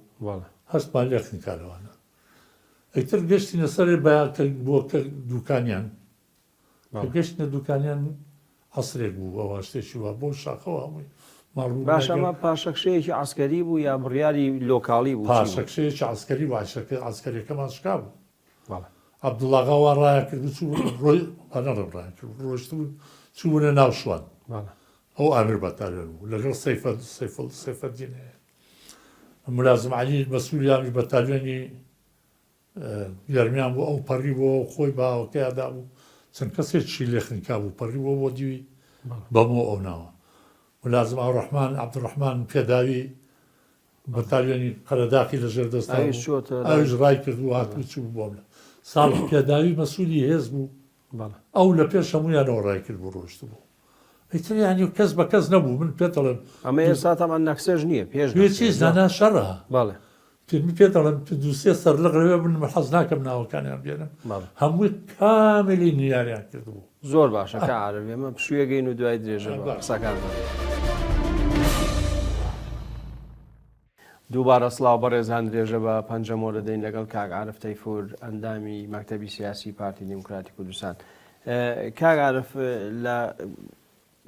Speaker 2: 8مان لێخنکا لەوانە. ئەیتر گەشتینە سەرێ بەیاکە بۆ دوکانیان گەشتنە دوکانیان عەسرێک بوو ئەوە شتێکی وە بۆ شاخەوە هەمووی
Speaker 1: باش ئەمە پاشەکشەیەکی عەسکەری بوو یا بڕیاری لۆکاڵی بوو
Speaker 2: پاشەکشەیەکی عەسکەری بوو عەسکەریەکەمان شکا بوو. عەبدوڵاغا ڕایە کرد ڕۆی ڕایە کرد ڕۆشتبوون چوونە ناو شوان ئەو ئامیر بەتالیۆن بوو لەگەڵ سەیفەدینێ مولازم عەلی مەسئولیانی بەتالیۆنی یارمیان بوو ئەو پەڕی بۆ خۆی باوەکەیادا بوو چەند کەسێکی لێخنکا بوو پەڕی بۆ دیوی بەمەوە ئەو ناوە مولازم عەبدوڕەحمان پێداوی بەتالیۆنی قەرەداقی لەژێر دەستا ئەویش ڕای کرد و هاتوو چوو بۆم لە ساڵح پێداوی مەسئولی هێز بوو ئەو لە پێش هەموویانەوە ڕای کرد بۆ ڕۆشت بوو. ئەیتر ینی کەس بە کەس نەبوو من پێدەڵێم
Speaker 1: ئەمە ئێستا تامان نەکسێژ نییە
Speaker 2: پێش زانا شەڕە پێدەڵێم دووسێ سەرلق لەوێ بن حەز ناکەم ناوەکانیان بێنم هەمووی کاملی نیاریان کردبوو.
Speaker 1: زۆر باشە کە عارف ئێمە پشوویەگەین و دوای درێژە قسەکان دووبارە سڵاو بەڕێزان درێژە بە پەنجەمۆرە دەین لەگەڵ کاک عارف تەیفور ئەندامی مەکتەبی سیاسی پارتی دیموکراتی کوردستان. کاک عارف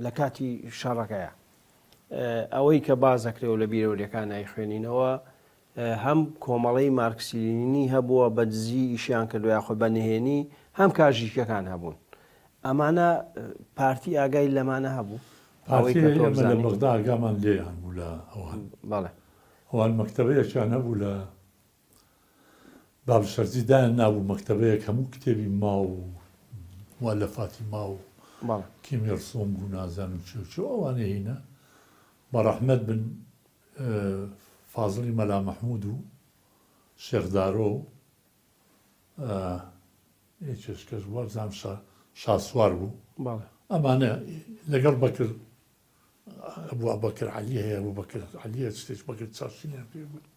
Speaker 1: لە کاتی شەڕەکەیە ئەوەی کە بازەکرێ و لە بیرەوریەکان نایخوێنینەوە هەم کۆمەڵەی مارکسیلینی هەبووە بە دزی ئیشیان کردو یاخۆ بە نهێنی هەم کاژیکەکان هەبوون. ئەمانە پارتی ئاگای لەمانە هەبوو
Speaker 2: لە بەغدا ئاگامان لێیان بوو لە ئەوان
Speaker 1: بەڵێ
Speaker 2: ئەوان مەکتەبەیەکیان هەبوو لە بابشەرجیدایان نابوو مەکتەبەیەک هەموو کتێبی ماو و موەلەفاتی ماو کیمێرسۆم بوو نازانم چ ئەوانە هینە بەڕەحمەت بن فازڵی مەلا مەحموود و شێخدارۆ یەکێشکەش وەرزان شاسوار بوو ئەمانە لەگەڵ بەکر ئەبوو بەکر عەلی هەیە بوو بەکر عەلیە شتێک بەکر چاشینیان پێ بوو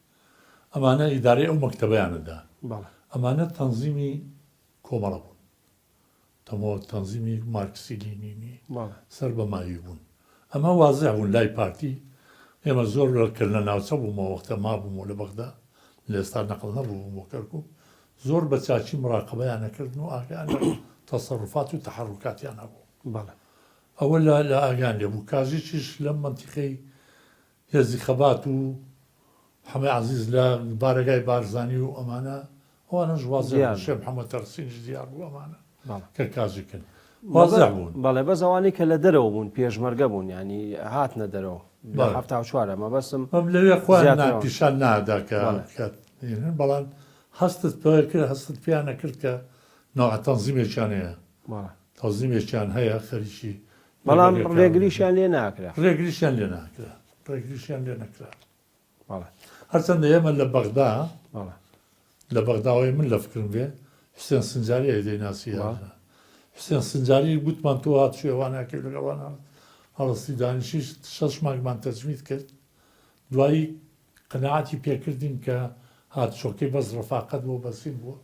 Speaker 2: ئەمانە ئیدارەی ئەو مەکتەبەیانەدا ئەمانە تەنزیمی کۆمەڵە بوون تەمەوە تەنزیمی مارکسیلینینی سەر بەماوی بوون ئەمە وازع بوون لای پارتی ئێمە زۆر کرد لە ناوچە بوومەوە وەختە مابوومەوە لە بەغدا لە ئێستا نەقڵ نەبوو بۆ کەرکووک زۆر بە چاچی مراقەبەیان نەکردن و ئاگیان تەسەڕوفات و تەحەڕوکاتیان هەبوو.
Speaker 1: بەڵێ
Speaker 2: ئەوە لە ئاگان لێبوو کاژێکیش لەم منتیقەی هێزی خەبات و حەمەی عەزیز لە بارەگای بارزانی و ئەمانە ئەوانەش وازە شێ محەممەد تەرسینش دیار بوو ئەمانە کە کاژیکن وازە بوون.
Speaker 1: بەڵێ بەس ئەوانەی کە لە دەرەوە بوون پێشمەرگە بوون ینی هاتنە دەرەوە هەفتا چوارە مە بەسم
Speaker 2: لەوێ خۆیان پیشان نادا کە بەڵام هەستت پێکرد هەستت پیان نەکرد کە ناوە تەنزیمێکیان هەیە تەنزیمێکیان هەیە خەریکی
Speaker 1: بەڵام ڕێگریشیان لێ ناکرا
Speaker 2: ڕێگریشیان لێ ناکرا ڕێگریشیان لێ نەکرا هەرچەندە ئێمە لە بەغدا لە بەغداوی من لە فکرم بێ حوسێن سنجاری دەیناسی حوسێن سنجاری گوتمان تۆ هات شێواناکەی لەگەڵوان هەڵستی دانیشی 6 مانگمان تەجوید کرد دوایی قەناعەتی پێکردین کە هات شۆکەی بەس ڕەفاقەت بۆ بەسیم بووە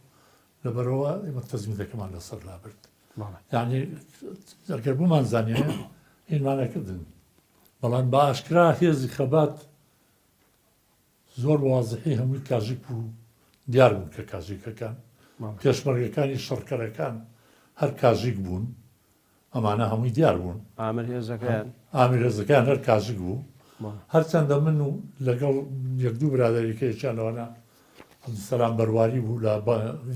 Speaker 2: لەبەرەوە ئێمە تەزمیدەکەمان لەسەر لابرد یعنی ئەگەر بوومان زانیە هینمانەکردن بەڵام بە ئاشکرا هێزی خەبات زۆر وازحی هەمووی کاژیک و دیار بوون کە کاژیکەکان پێشمەرگەکانی شەڕکەرەکان هەر کاژیک بوون ئەمانە هەمووی دیار بوون ئامیر هێزەکان هەر کاژیک بوو هەرچەندە من و لەگەڵ یەک دوو برادەریکەیەکیانەوەە سەلام بەرواری بوو لە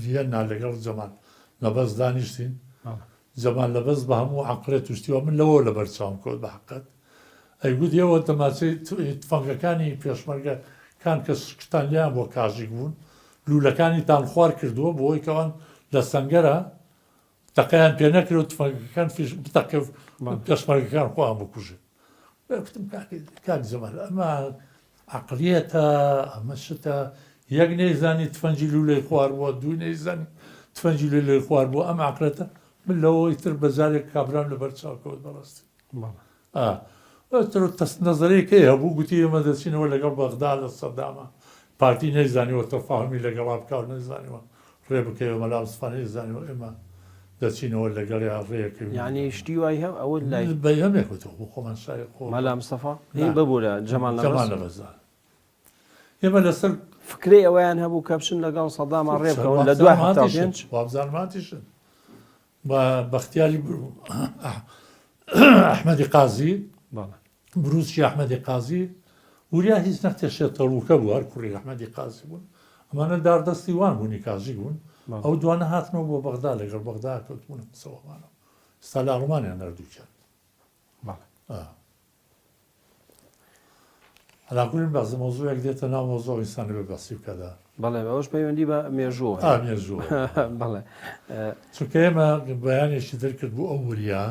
Speaker 2: ڤیەنا لەگەڵ جەمان لەبەست دانیشتین جەمان لەبەست بە هەموو عەقرێت توشتیوە من لەوە لە بەرچاوم کۆت بە حەقەت ئەیگوت ئێوە دەماچەی تفەنگەکانی پێشمەرگەکان کە شتانیان بۆ کاژیک بوون لولەکانیتان خوار کردووە بۆ ئەوەی کەوان لە سەنگەرە تەقەیان پێ نەکرد و تفەنگەکان بتەقێ پێشمەرگەکان خۆیان بکوژێت گوتم کاک جەمال ئەمە عەقلیەتە ئەمە شتە یەک نەیزانی تفەنگی لولەی خوار بووە دوو نەیزانی تفەنگی لولەی خوار بووە ئەم عەقلەتە من لەوەی تر بەجارێک کابرام لەبەر چاوکەوت بەڕاستی نەزەرەیەک هەبوو گوتی ئێمە دەچینەوە لەگەڵ بەغدا لە سەدامە پارتی نەیزانیوە تەفاهمی لەگەڵا بکاو نەیزانیوە ڕێ بکەوە مەلا مستەفا نەیزانیوە ئێمە دەچینەوە لەگەڵ ڕێیەکە
Speaker 1: یعنی شتی وای هەم ئەوە لای
Speaker 2: بەیەمێکوتەوە بۆ خۆمان شای خۆ
Speaker 1: مەلا مستەفا ببوورە جەمال
Speaker 2: لە بەزار ئێمە لەسەر
Speaker 1: فکرەی ئەویان هەبوو کە بچن لەگەڵ سەداما ڕێ بکەون لە دوای هەفتا پێنج
Speaker 2: وابزانماتیشن بە بەختیاری ئەحمەدی قازی بروسکی ئەحمەدی قازی وریا هیچ نەختێشێت تەڵوکە بوو هەر کوڕی ئەحمەدی قازی بوون ئەمانە داردەستی وان بوونی کاژی بوون ئەو دوانە هاتنەوە بۆ بەغدا لەگەڵ بەغدا کەوتبوونە سەوەمانەوە ستا لە ئەڵمانیان نەردووکیان هەلاکوورین بەزە مۆزوویەک دێتە ناو مۆزۆ ئینسانی بە بەسی بکەدا
Speaker 1: بەڵێ ئەوش پەیوەندی بە مێژووە
Speaker 2: مێژووە
Speaker 1: بەڵێ
Speaker 2: چونکە ئێمە بەیانێکی دەرکرد بوو ئەو وریا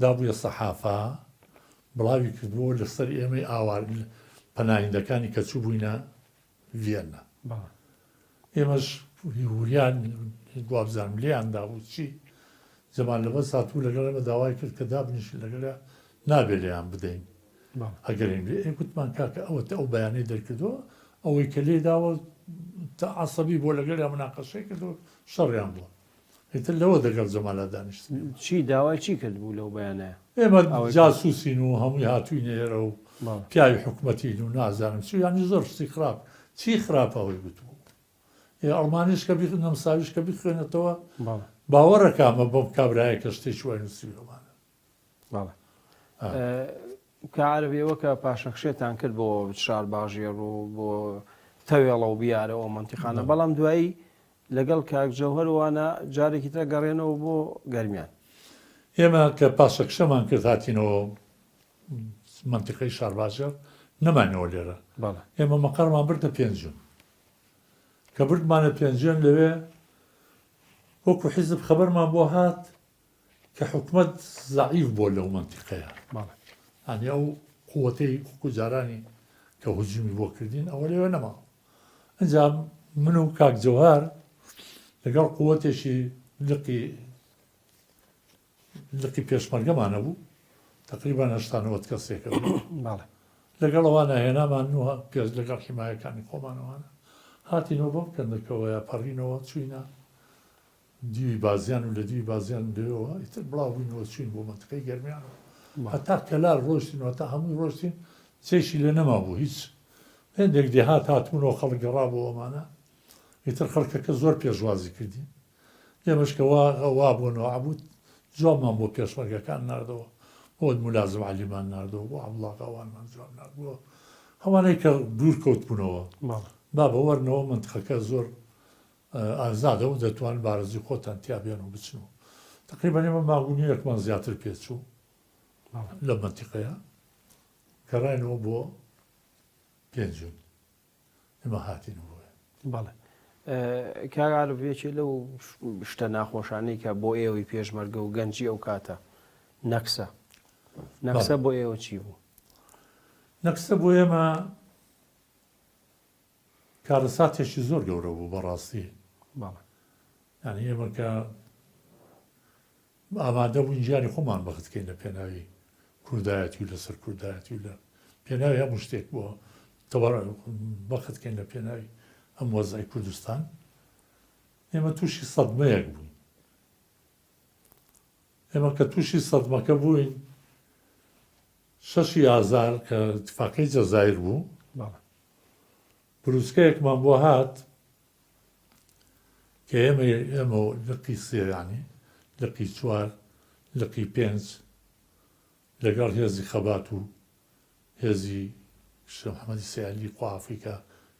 Speaker 2: دابوویە سەحافا بڵاوی کردبووە لەسەر ئێمەی ئاوار پەناهیندەکانی کە چوو بووینە ڤیەنە ئێمەش وریان گوابزانم لێیان دابوو چی جەمال لەبەس هاتوو لەگەڵ ئێمە داوای کرد کە دابنیشی لەگەڵە نابێت لێیان بدەین ئەگەرین لێ گوتمان کاکە ئەوەتە ئەو بەیانەی دەرکردەوە ئەوەی کە لێ داوە تا عەسەبی بۆ لەگەڵیان مناقەشەی کردەوە شەڕیان بووە ئیتر لەوە دەگەڵ جەمالا دانیشتین
Speaker 1: چی داوای چی کرد بوو لەو بەیانەیە
Speaker 2: ئێمە جاسووسین و هەمووی هاتووینە ئێرە و پیاوی حکوومەتین و نازانم چی یانی زۆر شتی خراپ چی خراپەوەی گوتبوو ئەڵمانیش کە بیخ نەمساویش کە بیخوێنێتەوە باوەڕەکەمە بۆم کابرایە کە شتێکی وای نووسیوەمانە
Speaker 1: کارەبێەوە کە پاشەخشێتان کرد بۆ شار باژێر و بۆ تەوێڵە و بیارەوە منتیخانە بەڵام دوایی لەگەڵ کاک جەوهەروانە جارێکی تر گەڕێنەوە بۆ گەرمیان
Speaker 2: ئێمە کە پاشەخشەمان کرد هاتینەوە منتیقەی شار باژێر نەمانەوە لێرە ئێمە مەقەرمان بردە پێنجم کە بردمانە پێنجێن لەوێ وەکو حیزب خەبەرمان بۆ هات کە حکوومەت زەعیف بۆ لەو منتیقەیە ئەنی ئەو قووەتەی جارانی کە هجومی بۆ کردین ئەوە لێوە نەما ئەنجام من و کاک جەوهەر لەگەڵ قووەتێکی لقی پێشمەرگەمانە بوو تقریبان 80 کەسێکە لەگەڵ ئەوانە هێنامان پێش لەگەڵ حیمایەکانی خۆمانەوانە هاتینەوە بۆم کەندەکەوە یا پەڕینەوە چوینە دیوی بازیان و لە دیوی بازیان لێەوە ئیتر بڵاو بووینەوە چوین بۆ منتیقەی گەرمیانەوە هەتا کەلار ڕۆشتینەوە تا هەمووی ڕۆشتین چێشی لێ نەما بوو هیچ هێندێک دێهات هاتبوونەوە خەڵک گەڕا بۆ ئەمانە ئیتر خەڵکەکە زۆر پێشوازی کردین ئێمەشکەوا بوونەوە عبوت جوابمان بۆ پێشمەرگەکان ناردەوە بۆ مولازم علیمان ناردەوە بۆ عەبدوڵڵاقەوانمان جواب ناردبووە هەوانەی کە دوور کەوت بوونەوە با بەوەرنەوە منتخەکە زۆر ئازادە و دەتوان بارزی خۆتان تیابێن و بچن و تقریبا ئێمە ماگونی یەکمان زیاتر پێچوو لە منتیقەیە کەڕاینەوە بۆ پێنجون ئێمە هاتینەوە
Speaker 1: بەڵێ کاگالێکی لەو شتە ناخۆشانەی کە بۆ ئێوەی پێشمەرگە و گەنجی ئەو کاتە نەکسە بۆ ئێوە چی بوو؟
Speaker 2: نەکسە بۆ ئێمە کارەساتێکی زۆر گەورە بوو بەڕاستی یعنی ئێمە کە ئامادە بووین ژیانی خۆمان بەختکەین لە پێناوی کوردایەتی و لەسەر کوردایەتی و لە پێناوی هەموو شتێک بووە بەختکەین لە پێناوی ئەم وەزای کوردستان ئێمە تووشی سەدمەیەک بووین ئێمە کە تووشی سەدمەکە بووین 6 ئازار کە اتفاقی جەزایر بوو بروسکەیەکمان بۆ هات کە ئێمە لقی سێیانی لقی 4 لقی 5 لەگەڵ هێزی خەبات و هێزی شێخ محەممەدی سەیالی خوافریکا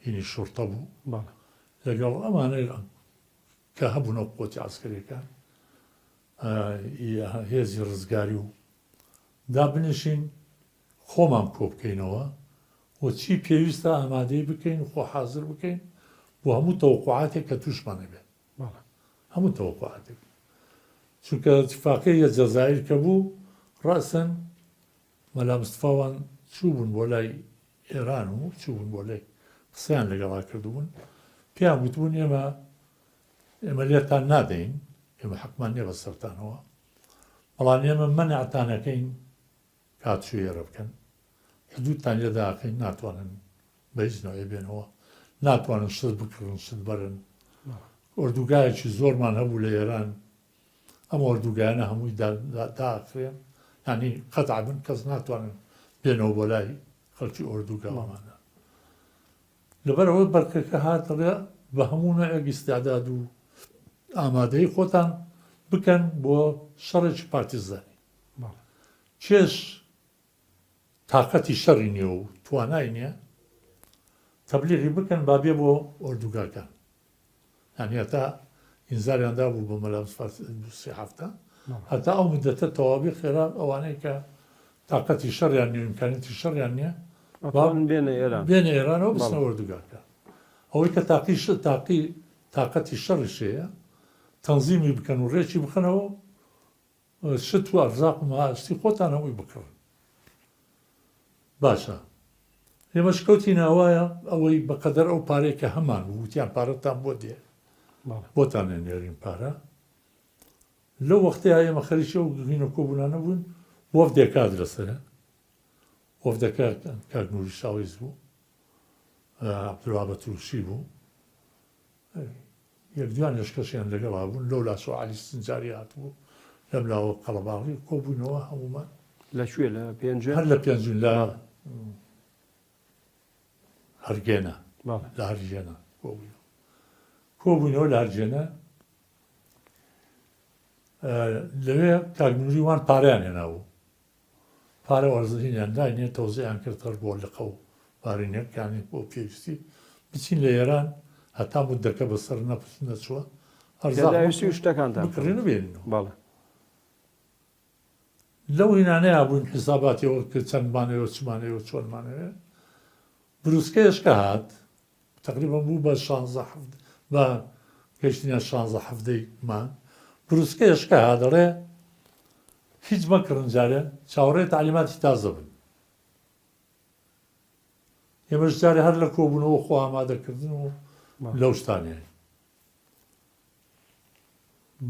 Speaker 2: هینی شورتە بوو لەگەڵ ئەمانەی کە هەبوونەوە قۆتی عسکەریەکان هێزی ڕزگاری و دابنیشین خۆمان کۆ بکەینەوە و چی پێویستە ئامادەی بکەین و خۆ حازر بکەین بۆ هەموو تەوقعاتێک کە تووشمانە بێت هەموو تەوقعاتێک چونکە اتفاقیە جەزایر کە بوو ڕاستن مەلا مستفاوان چوو بوون بۆ لای ئێران و چوو بوون بۆ لای قسەیان لەگەڵا کردبوون پێیان گوتبوون ئێمە لێتان نادەین ئێمە حەقمان نییە بە سەرتانەوە بەڵام ئێمە مەنعتانەکەین کاتشوێرە بکەن حدودتان لێداکەین ناتوانن بە هیچ نوعێ بێنەوە ناتوانن شت بکڕن شت بەرن ئۆردوگایەکی زۆرمان هەبوو لە ئێران ئەم ئۆردوگایانە هەمووی داخرێن ینی قەتع بن کەس ناتوانن بێنەوە بۆ لای خەڵکی ئۆردوگاوامانە لەبەرەوەی بەرکەکە هاتەڵێ بە هەموو نوعێک ئیستعداد و ئامادەی خۆتان بکەن بۆ شەڕێکی پارتیزانی چێش تااقەتی شەڕی نییە و توانای نییە تەبلیغی بکەن با بێ بۆ ئۆردوگاکان یعنی هەتا ئینزاریاندا بوو بە مەلا مستفا هەفتە هەتا ئەو مدەتە تەواوی خێرا ئەوانەی کە تااقەتی شەڕیان نیە ئیمکانیەتی شەڕیان نییە بێنە ئێرانەوە بچنە ئۆردوگاکە ئەوەی کە تااقەتی شەڕیشەیە تەنزیمی بکەن و ڕێکی بخەنەوە شت و ئەرزاق و مەهاستی خۆتان هەمووی بکڕن باشە ئێمەش کەوتی ناوایە ئەوەی بەقەدەر ئەو پارەی کە هەمان وتیان پارەتان بۆ دێ بۆتان نێنێرین پارە لەو وەختەیە ئێمە خەریکی ئەو هینە کۆبوونانە بوون وەفدێکات لەسەرە وەفدەکە کاک نووری شاویز بوو عەبدوڵڵا بەترووشی بوو یەکدوان لەشکەشیان لەگەڵا بوون لەو لاسۆ عەلی سنجاری هاتبوو لەم لاوە قەڵەباغی کۆبوونەوە هەمومان
Speaker 1: لەکوێ لە پێنجە
Speaker 2: هەر لە پێنجون لە هەرگێنە لە هەرگێنە کۆبوونەوە لە هەرگێنە لەوێ کاگنووری وان پارەیان هێناوە پارە وەرزهینیان داینێ تەوزیعیان کرد هەر بۆ لەقە و پارینەکانی بۆ پێویستی بچین لە ئێران هەتا مودەکە بەسەر نەچووە
Speaker 1: هەرزاویستی و شتەکانتان
Speaker 2: بکڕێنە بێنەوە
Speaker 1: بەڵێ
Speaker 2: لەو هینانەیە بووین حیساباتیەوە کە چەندمانەوە چمانەوە چۆنمانەوە بروسکەیەشکە هات تقریبا بوو بە 16 بە گەشتینە 16 مان بروسکەیەشکە هادەڕێ هیچ مەکردن جارێ چاوەڕێ تعلیماتی تازە بن ئێمەش جارێ هەر لە کۆبوونەوە خۆ ئامادەکردن و لەو شتانێ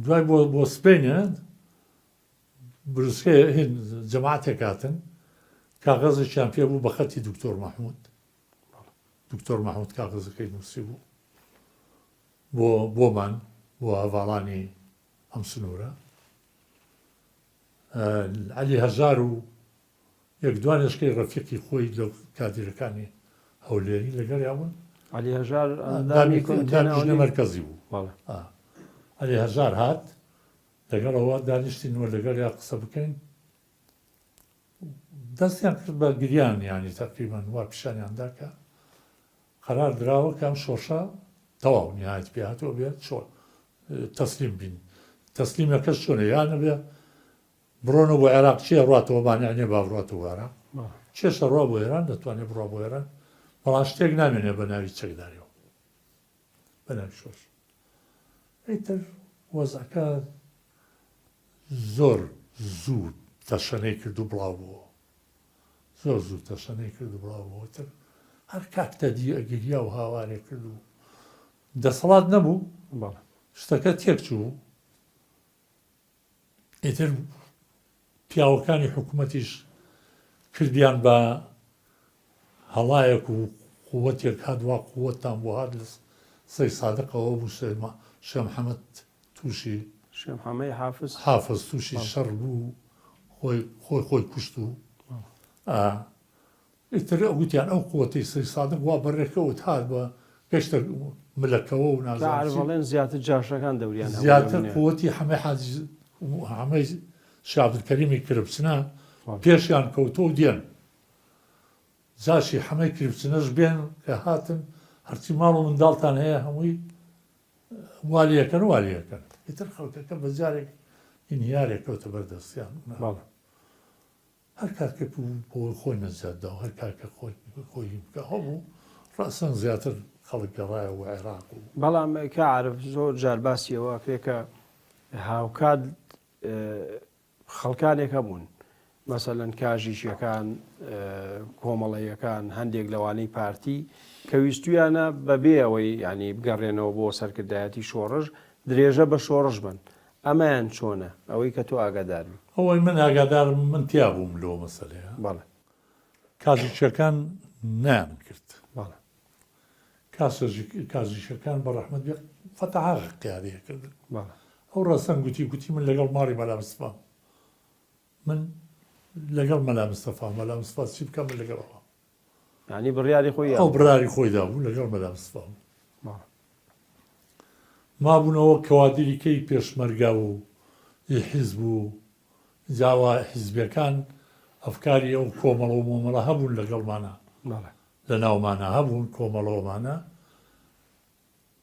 Speaker 2: دوای بۆ سپێنە بروسکە جەماعەتێک هاتن کاغەزێکیان پێ بوو بە خەتی دکتۆر مەحموود کاغەزەکەی نووسی بوو بۆمان بۆ هەڤاڵانی ئەم سنوورە عەلی هەژار و یەکدوانێشکەی ڕەفیقی خۆی لەو کادیرەکانی هەولێری لەگەڵ یابوون
Speaker 1: عەلی هەژار
Speaker 2: دامژنە مەرکەزی بوو ئەلی هەژار هات لەگەڵەوە دانیشتینەوە لەگەڵ یا قسە بکەین دەستیان کرد بە گریان ینی تەقریبان وا پیشانیاندا کە قەرار دراوە کەم شۆشە تەواو نهایەت پێ هاتووە بێت چۆن تەسلیم بین تەسلیمەکەش چۆنە یانە بێ بڕۆنە بۆ عێراق چیە ڕاتەوە مانیانێ با بڕاتەوە عێراق چێشە ڕوا بۆ ئێران دەتوانێت بڕوا بۆ ئێران بەڵام شتێک نامێنێ بە ناوی چەکداریەوە بە ناوی شۆش ئەیتر وەزعەکە زۆر زوو تەشەنەی کرد و بڵاو بووە زۆر زوو تەشەنەی کرد و بڵاو بووە تر هەر کاکتە دی ئەگریا و هاوارێ کرد و دەسەڵات نەبوو شتەکە تێک چوو ئیتر پیاوەکانی حکوومەتیش کردیان بە هەڵایەک و قووەتێک هاتوا قووەتان بۆ هات لە سەی سادقەوە بوو شێخ محەممەد تووشی حافظ تووشی شەڕ بوو خۆی کوشت و ئیتر گوتیان ئەو قووەتی سەی سادق وا بەڕێکەوت هات بە گەشتە ملەکەوە و
Speaker 1: نازانڵێن زیاتر جاشەکان دەوریان
Speaker 2: زیاتر قووەتی هەمەی حاجی هەمەی شابدکەریمی کربچنە پێشیان کەوتۆ و دێن جاشی هەمەی کربچنەش بێن کە هاتن هەرچی ماڵ و منداڵتان هەیە هەمووی والیەکەن والیەکەن ئیتر خەڵکەکە بە جارێک ئینیارێک کەوتە بەردەستیان هەر کارکە بۆ خۆی نەزیاددا و هەر کارکە خۆی بکە هەبوو ڕاستەن زیاتر خەڵک گەڕایە و عێراق و
Speaker 1: بەڵام کە عارف زۆر جار باسیەوە کرێکە هاوکات خەڵکانێک هەبوون مەسەلەن کاژیشیەکان کۆمەڵەیەکان هەندێک لەوانەی پارتی کە ویستویانە بەبێ ئەوەی ینی بگەڕێنەوە بۆ سەرکردایەتی شۆڕژ درێژە بە شۆڕژ بن ئەمایان چۆنە ئەوەی کە تۆ ئاگادار بی
Speaker 2: ئەوەی من ئاگادارم من تیا بووم لەوە مەسەلەیە
Speaker 1: بەڵێ
Speaker 2: کاژیشەکان نیان کرد
Speaker 1: بەڵێ
Speaker 2: کاژیشەکان بە ڕەحمەت بێ فەتەحا قیادەیە کردن
Speaker 1: بەڵێ
Speaker 2: ئەو ڕەسەن گوتی من لەگەڵ ماڕی مەلا مستەفا من لەگەڵ مەلا مستەفا چی بکەم من لەگەڵەوە
Speaker 1: ینی بڕیاری خۆی
Speaker 2: ئەو بڕاری خۆیدا بوو لەگەڵ مەلا مستەفا مابوونەوە کەوادریکەی پێشمەرگا و حیزب و جاوا حیزبەکان ئەفکاری ئەو کۆمەڵە و مۆمەڵە هەبوون لەگەڵمانە لە ناومانە هەبوون کۆمەڵەوەمانە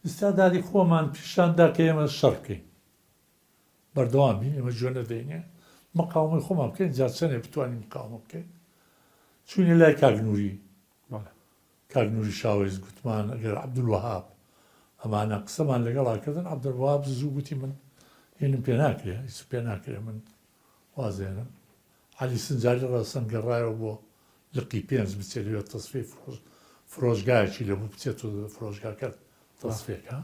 Speaker 2: ئستاداری خۆمان پیشاندا کە ئێمە شەڕ بکەین بەردەوامی ئێمە گوێ نەدەینێ مەقاومەی خۆمان بکەین جا چەندێ بتوانین مقاومە بکەین چوینە لای کاگنووری شاوێز گوتمان ئەگەر عەبدولوەهاب ئەمانە قسەمان لەگەڵاکردن عەبدولوەهاب زوو گوتی من هێنم پێ ناکرێ هیچ پێ ناکرێ من وازێنم عەلی سنجاری ڕەسەن گەڕایەوە بۆ لقی پێنج بچێت لێوە تەسفێ فرۆژگایەکی لەبوو بچێت و فرۆژگاکە تەسفێکە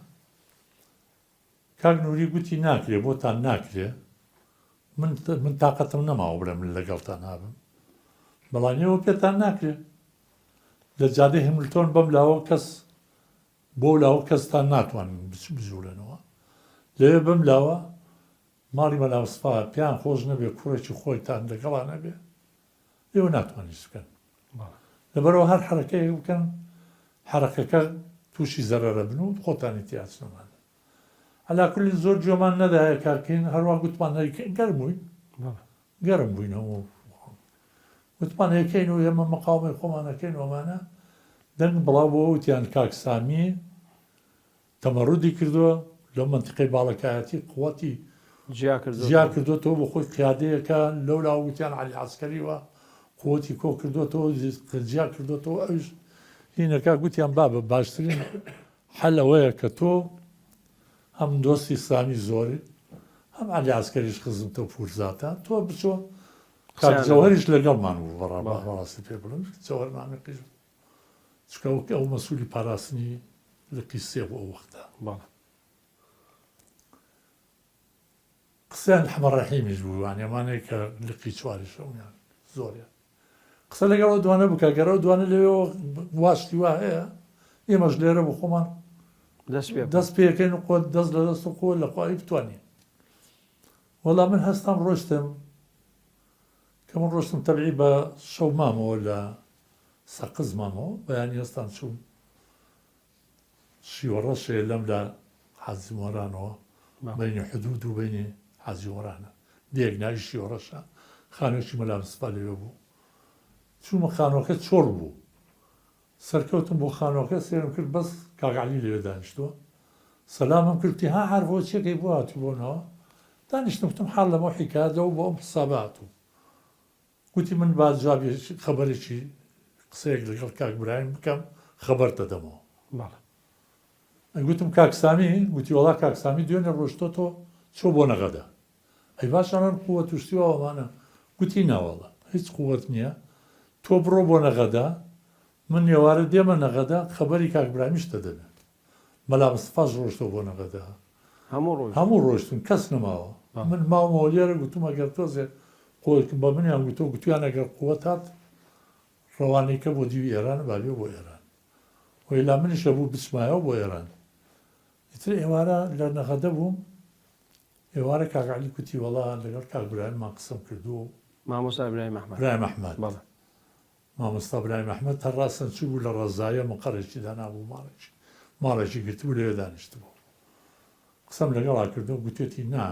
Speaker 2: کاگنووری گوتی ناکرێ بۆتان ناکرێ من تااقەتم نەماوە بڵێ من لەگەڵتان هابم بەڵانیەوە پێتان ناکرێ لە جادەی هەملتۆن بەم لاوە کەس بۆ لاوە کەستان ناتوانن بزوولێنەوە لەوێ بەم لاوە ماڵی مەلا مستەفا پێیان خۆش نەبێ کوڕێکی خۆیتان لەگەڵا نەبێ ئێوە ناتوانیت بکەن لەبەرەوە هەر حرەکەی بکەن حرەکەکە تووشی زەرەرە بن و خۆتانی تیاچنەمان عەلاکولی زۆر گوێمان نەداهەیە کارکەین هەروە گوتمان گەرم بووینەوە گوتمان هەیەکەین و ئێمە مەقاومەی خۆمانەکەین وەمانە دەنگ بڵاو بۆ وتیان کاکسامی تەمەڕودی کردووە لەو منتیقەی باڵەکایەتی قووەتی جیا کردوێتەوە بۆ خۆی قیادەیەکە لەولا وتیان عەلی عەسکەریوە قووەتی کۆ کردوێتەوە جیا کردوێتەوە ئەوش هینەکە گوتیان بابە باشترین حەل ئەوەیە کە تۆ هەم دۆستی ئیسلامی زۆری هەم عەلی عەسکەریش خزمتە و پورزاتە تۆ بچۆ کاک جەوهەریش لەگەڵمان بوو بەڕاستی پێ بڵم جەوهەرمانەکەیش چکە ئەو مەسوولی پاراستنی لقی سێ بۆ ئەو وەختە قسەیان حەمە ڕەحیمیش بوو وانێمانەیە کە لقی چواریش ئەویان زۆریان قسە لەگەڵەوە دوانە بکە گەرەوە دوانە لەوێەوە واشتی وا هەیە ئێمەش لێرە بۆ خۆمان دەست پێەکەین و قۆت دەست لە دەست و قۆ لە خوای بتوانین وەڵام من هەستام ڕۆشتم کە من ڕۆشتم تەبعی بە شەو مامەوە لە سەقز مامەوە بەیانی هەستان چوم شیوە ڕەشێ لەم لە حەزی مۆرانەوە بینی حدود و بینی حەزیۆڕانە دێک ناوی شیۆڕەشە خانوێکی مەلا مستەفا لەوێ بوو چوومە خانۆکە چۆڕ بوو سەرکەوتم بۆ خانۆکە سێرم کرد بەس کاغعلی لەوێ دانیشتووە سەلامم کردی ها هەر بۆ چێکەی بۆ هاتی بۆنەوە دانیشتم وتم حاڵ لەمە حیکایەتەوە بۆ ئەم حسابات و گوتی من با جوابی خەبەرێکی قسەیەک لەگەڵ کاک برایم بکەم خەبەر دەدەمەوە گوتم کاکسامی گوتی وڵا کاکسامی دوێنێ ڕۆشتۆ تۆ چۆ بۆ نەغەدا ئەی باشانان قووە توشتیوە ئەوانە گوتی ناوەڵە هیچ قووەت نییە تۆ بڕۆ بۆ نەغەدا من ێوارە دێمە نەغەدا خەبەری کاک برایمیش دەدەبێت مەلا مستەفاش ڕۆشتەوە بۆ نەغەدا هەموو ڕۆشتن کەس نەماوە من ماوەوە لێرە گوتم ئەگەر تۆزێ قوڵکم بە منیان گوتۆ گوتیان ئەگەر قووەت هات ڕەوانەیەکە بۆ دیوی ئێران بالێ بۆ ئێران وی لا منیشە بوو بچمایەوە بۆ ئێران ئیتر ئێوارە لە نەغەدە بووم ئێوارە کاکعلی کوتی وەڵا لەگەڵ کاک برایممان قسەم کردو
Speaker 1: مامۆستا ئیبراهیم ئەحمەد
Speaker 2: برایم ئەحمەد مامۆستا برایم ئەحمەد هەر ڕاستەن چوو بوو لە ڕەزایە مەقەرێکی دانابوو ماڵێکی گرتبوو لەوێ دانیشتبوو قسەم لەگەڵا کردو گوتێتی نا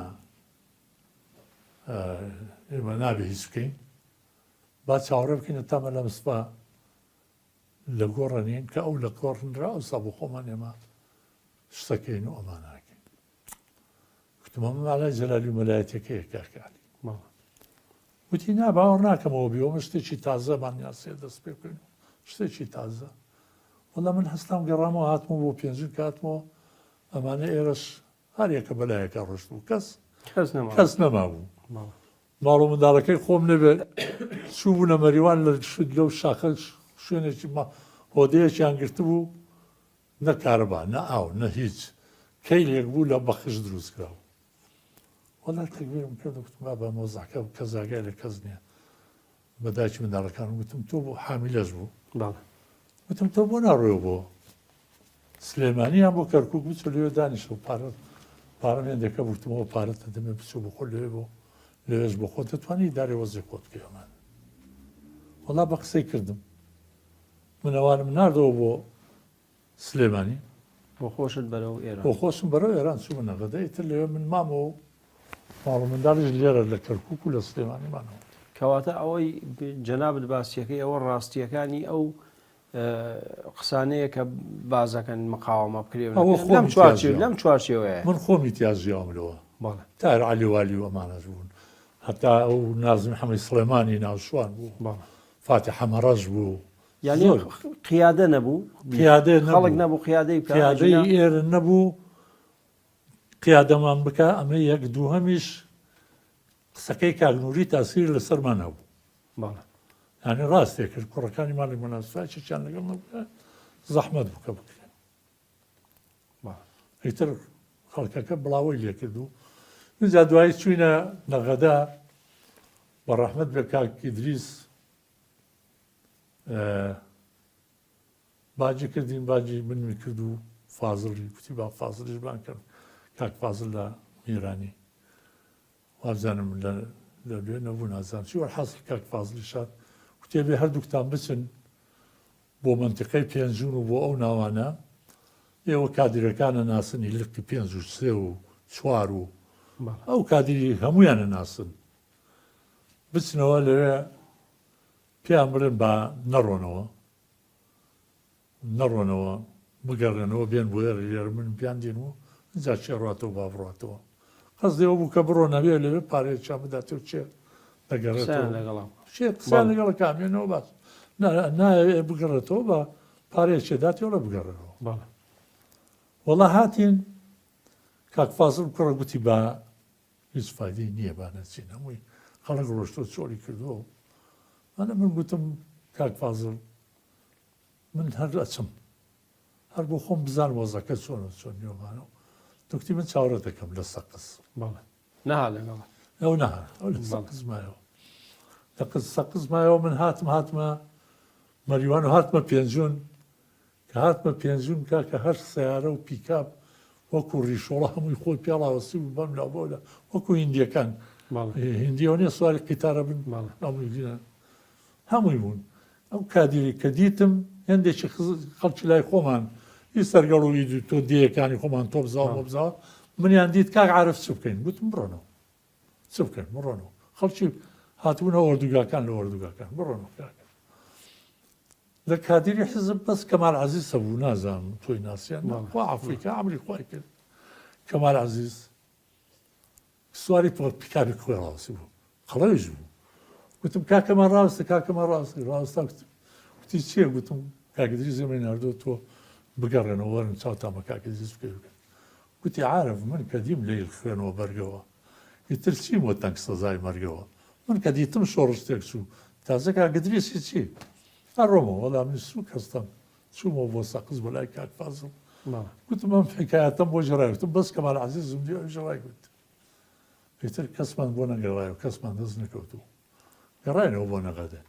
Speaker 2: ئێمە نابێ هیچ بکەین با چاوەڕێ بکەینە تا مەلا مستەفا لە گۆڕەنین کە ئەو لە گۆڕنرا ئەوسا بۆ خۆمان ئێمە شتەکەین و ئەمان ناکەین گوتمە مەماڵای جەلالی و مەلایەتەکەیە کاکعلی وتی نا باوەڕ ناکەمەوە بیەوە شتێکی تازەمان یاسێ دەست پێ بکەین شتێکی تازە وەڵام من هەستام گەڕامەوە هاتمەوە بۆ پێنجین کاتمەوە ئەمانە ئێرەش هەریەکە بەلایەکە ڕۆشت بوو کەس نەمابوو ماڵ و منداڵەکەی خۆم نەبێ چوو بوو نە مەریوان لە لەو شاخە شوێنێکی هۆدەیەکیان گرتبوو نە کارەبا نە ئاو نە هیچ کەیلێک بوو لە بەخش دروست کراوە وەڵا تەکبیرم کرد وتم بە مۆزەکە کەزاگای لە کەس نییە بەدایکی منداڵەکان وتم تۆ بۆ حامیلەش بوو وتم تۆ بۆ ناڕۆیەوە بۆ سلێمانیان بۆ کەرکووک بچۆ لەوێ دانیشە و پارەمێندەکە بوتمەوە پارەتە دەمێ بچۆ بۆ خۆ لەوێ بۆ لەوێش بۆ خۆت دەتوانی دارێ وەزی خۆت بکەیەمان وەڵا بە قسەی کردم منەوانم ناردەوە بۆ سلێمانی
Speaker 1: بۆ خۆشت بەرەو ئێران
Speaker 2: بۆ خۆشم بەرەو ئێران چوو نەغەدە ئیتر لەوێ من مامەوە ماڵ و منداڵیش لێرە لە کەرکووک و لە سلێمانیمانەوە
Speaker 1: کەواتە ئەوەی جەنابەت باسیەکەی ئەوە ڕاستیەکانی ئەو قسانەیە کە بازەکەن مقاومە بکرێن لەم چوارچێوەیە
Speaker 2: من خۆمی تیازیاملەوە تار علیوالی و ئەمانەش بوون هەتا ئەو نازم حەمەی سلێمانی ناوشوان بوو فاتی حەمەڕەش بوو
Speaker 1: یعنی قیادە نەبوو خەڵک نەبوو قیادەی
Speaker 2: ئێرە نەبوو قیادەمان بکە ئەمە یەک دووهەمیش قسەکەی کاگنووری تاسیر لەسەرمان هەبوو یعنی ڕاستێک کرد کوڕەکانی ماڵی مەناسفای چیان لەگەڵ نەبووە زەحمەت بکە بکرێن ئیتر خەڵکەکە بڵاوی لێ کردو اینجا دوایی چوینە نەغەدا بە ڕەحمەت بێ کاک ئیدریس باجی کردین باجی منمی کرد و فازڵی کوتی با فازڵیش بان کرد کاک فازڵ لە میرانی وابزانم لەوێ نەبوو نازانم چی وەرحاصل کاک فازڵی شاد کوتێ بێ هەردووکتان بچن بۆ منتیقەی پێنجون و بۆ ئەو ناوانە ئێوە کادیرەکانە ناسنی لقی پێنج و سێ و چوار و ئەو کادیری هەمویانە ناسن بچنەوە لەوێ پێیان بڵێن با نەڕۆنەوە بگەڕێنەوە بێن بۆ ێرە لێرە من پیان دێن و اینجا چێ ڕاتەوە با بڕاتەوە قەس دێوە بوو کە بڕۆ نەبێ لەوێ پارەیەکیان بداتەوە چێ دەگەڕێتەوە قسەیان لەگەڵ کامێنەوە باس نایە بگەڕێتەوە بە پارەیەکێ داتەوە لە بگەڕێنەوە وەڵا هاتین کاک فازڵ کوڕە گوتی با هیچ فایدەی نییە با نەچین هەمووی خەڵک ڕۆشتۆ چۆری کردەوە ئەنە من گوتم کاک فازڵ من هەر ئەچم هەر بۆ خۆم بزان وەزەکە چۆنە چۆن نیۆمانەوە دکتی من چاوەڕێ دەکەم لە سەقز
Speaker 1: نەها لەگەڵ
Speaker 2: ئەو نەها ئەو لە سەقز مایەوە لە سەقز مایەوە من هاتمە مەریوان و هاتمە پێنجون کە هاتمە پێنجون کاکە هەر سیارە و پیکاپ وەکو ڕیشۆڵە هەمووی خۆی پێڵاوەسی و بەم لا بۆ لە وەکو هیندیەکان هیندیەوە نیە سواری قیتارە بن هەمووی بوون ئەو کادیری کە دیتم هێندێکی خەڵکی لای خۆمان هی سەرگەڵ و تۆ دیەکانی خۆمان تۆ بزاوە بزاوە منیان دیت کاک عارف چ بکەین گوتم بڕۆنەوە چ بکەن بڕۆنەوە خەڵکی هاتوونە ئۆردوگاکان لە ئۆردوگاکان بڕۆنەوە کاکە لە کادیری حزب بەس کەمال عەزیز هەبوو نازانم تۆی ناسییان خوا ئەفریقا ئەمری خوای کرد کەمال عەزیز سواری پیکاپی خۆی ڕاستی بوو قەڵەویش بوو گوتم کاکەمان ڕاستە کاکەمان ڕاستی ڕاستا گوتی چییە گوتم کاکدری زێمەی ناردۆ تۆ بگەڕێنەوە وەرن چاوتامە کاکدریز بکەوکە گوتی عارف من کە دیم لەیل خوێنەوە بەرگەوە ئیتر چیم وە تەنگ سەزای مەرگەوە من کە دیتم شۆڕشتێک چوو تازە کاکدریسی چی ڕۆمەوە وەڵام من سوک هەستم چوومەوە بۆ سەقز بۆ لای کاک فازڵ گوتم ئەم حکایەتەم بۆ ژێڕایوتم بەس کەمال عەزیزم دیوە ژەوای گوت پێتر کەسمان بۆ نەگەڕایەوە کەسمان دەست نەکەوتوو گەڕاینەوە بۆ نەغەدە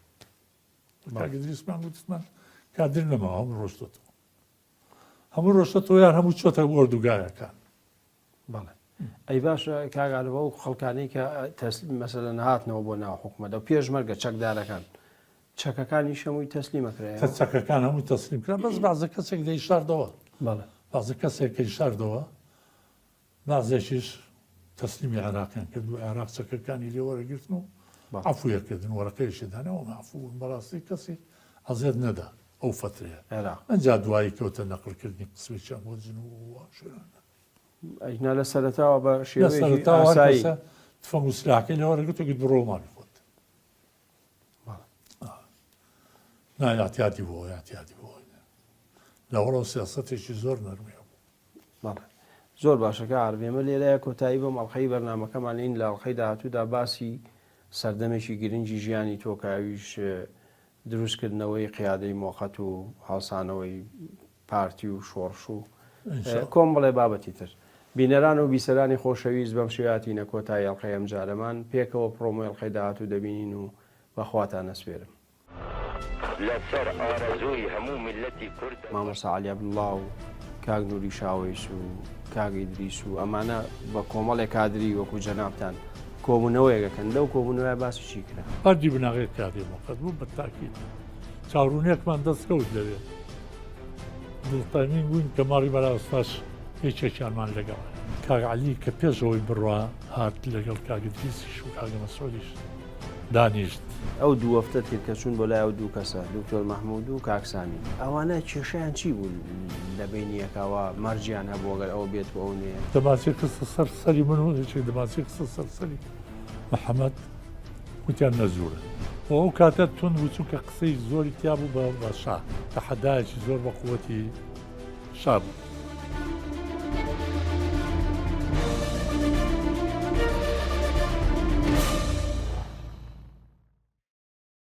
Speaker 2: کاکدریسمان گوتمان کادر نەما هەموو ڕۆشتەوە هەموو ڕۆشتەوە یان هەموو چۆتە ئۆردوگایەکان
Speaker 1: بەڵێ ئەی باشە کاگالەوە و خەڵکانەی کە مەسەلەن هاتنەوە بۆ ناو حکومەتە و پێشمەرگە چەکدارەکان چەکەکانی شەمووی تەسلیمەکرایە
Speaker 2: چەکەکان هەموو تەسلیم کرا بەس بازە کەسێک دەی شاردەوە
Speaker 1: بەڵێ
Speaker 2: بازە کەسێکی شاردەوە بازێکیش تەسلیمی عێراقیان کرد و عێراق چەکەکانی لێ وەرەگرتن و عەفویەکردن وەرەقەیەشی دانەوە مەعفوون بەڕاستی کەسی ئەزێت نەدا ئەو فترەیە ئەنجا دوایی کەوتە نەقڵکردنی قسمێکیان بۆ جن و شوێنە
Speaker 1: ئەینا لە سەرەتاوە بە شێوەیەکی
Speaker 2: ئاسایی تفەنگ و سلاحەکەی لێ وەرەگرت و گوت بڕۆ ماڵی خۆت نایاتیاتی بۆ یاتیاتی بۆ لەوەڵەوە سیاسەتێکی زۆر نەرمیە
Speaker 1: بوو زۆر باشەکە عربێمە لێرەیە کۆتایی بۆ مەڵخەی بەرنامەکەمان این لە ئەڵخەی داهاتوودا باسی سەردەمێکی گرنگی ژیانی تۆکاویش دروستکردنەوەی قیادەی مۆقەت و هەڵسانەوەی پارتی و شۆڕش و کۆم بڵێ بابەتی تر بینەران و بیسەرانی خۆشەویست بەم شێواتی نەکۆتایی ئەڵخەی ئەم جارەمان پێکەوە پرۆمۆی ئەڵخەی داهاتوو دەبینین و بەخواتان نەسپێرم
Speaker 3: لەسەر ئارەزووی هەموو میلەتی کورد
Speaker 1: مامۆستا عەلی عەبدوڵڵا و کاک نووری شاوەیس و کاک ئیدریس و ئەمانە بە کۆمەڵێک کادری وەکو جەنابتان کۆبوونەوەیەکەکەن لەو کۆبوونەوەی باسی چی کرا
Speaker 2: هەردی بناغێت کادێ مۆقەت بوو بەتاکید چاڕوونێکمان دەستکەوت لەوێ دڵتەمین بووین کە ماڕی بەراستاش هیچێکیانمان لەگەڵ کاک عەلی کە پێشەوەی بڕوا هات لەگەڵ کاک ئیدریسیش و کاک مەسعودیش دانیشت
Speaker 1: ئەو دوو هەفتە تیر کە چوون بۆ لای ئەو دوو کەسە دکتۆر مەحموود و کاک سامی ئەوانە کێشەیان چی بوو لە بینیەکەوە مەرجیان هەبوو ئەگەر ئەوە بێت بۆ ئەو نوێ
Speaker 2: دەماچێ کەسە سەر سەری من و هیچێک دەماچێ کەسە سەر سەری محەممەد وتیان نەزورە ئەو کاتە تون وچوو کە قسەی زۆری تیا بوو بە شا کە حەدایەکی زۆر بە قووەتی شا بوو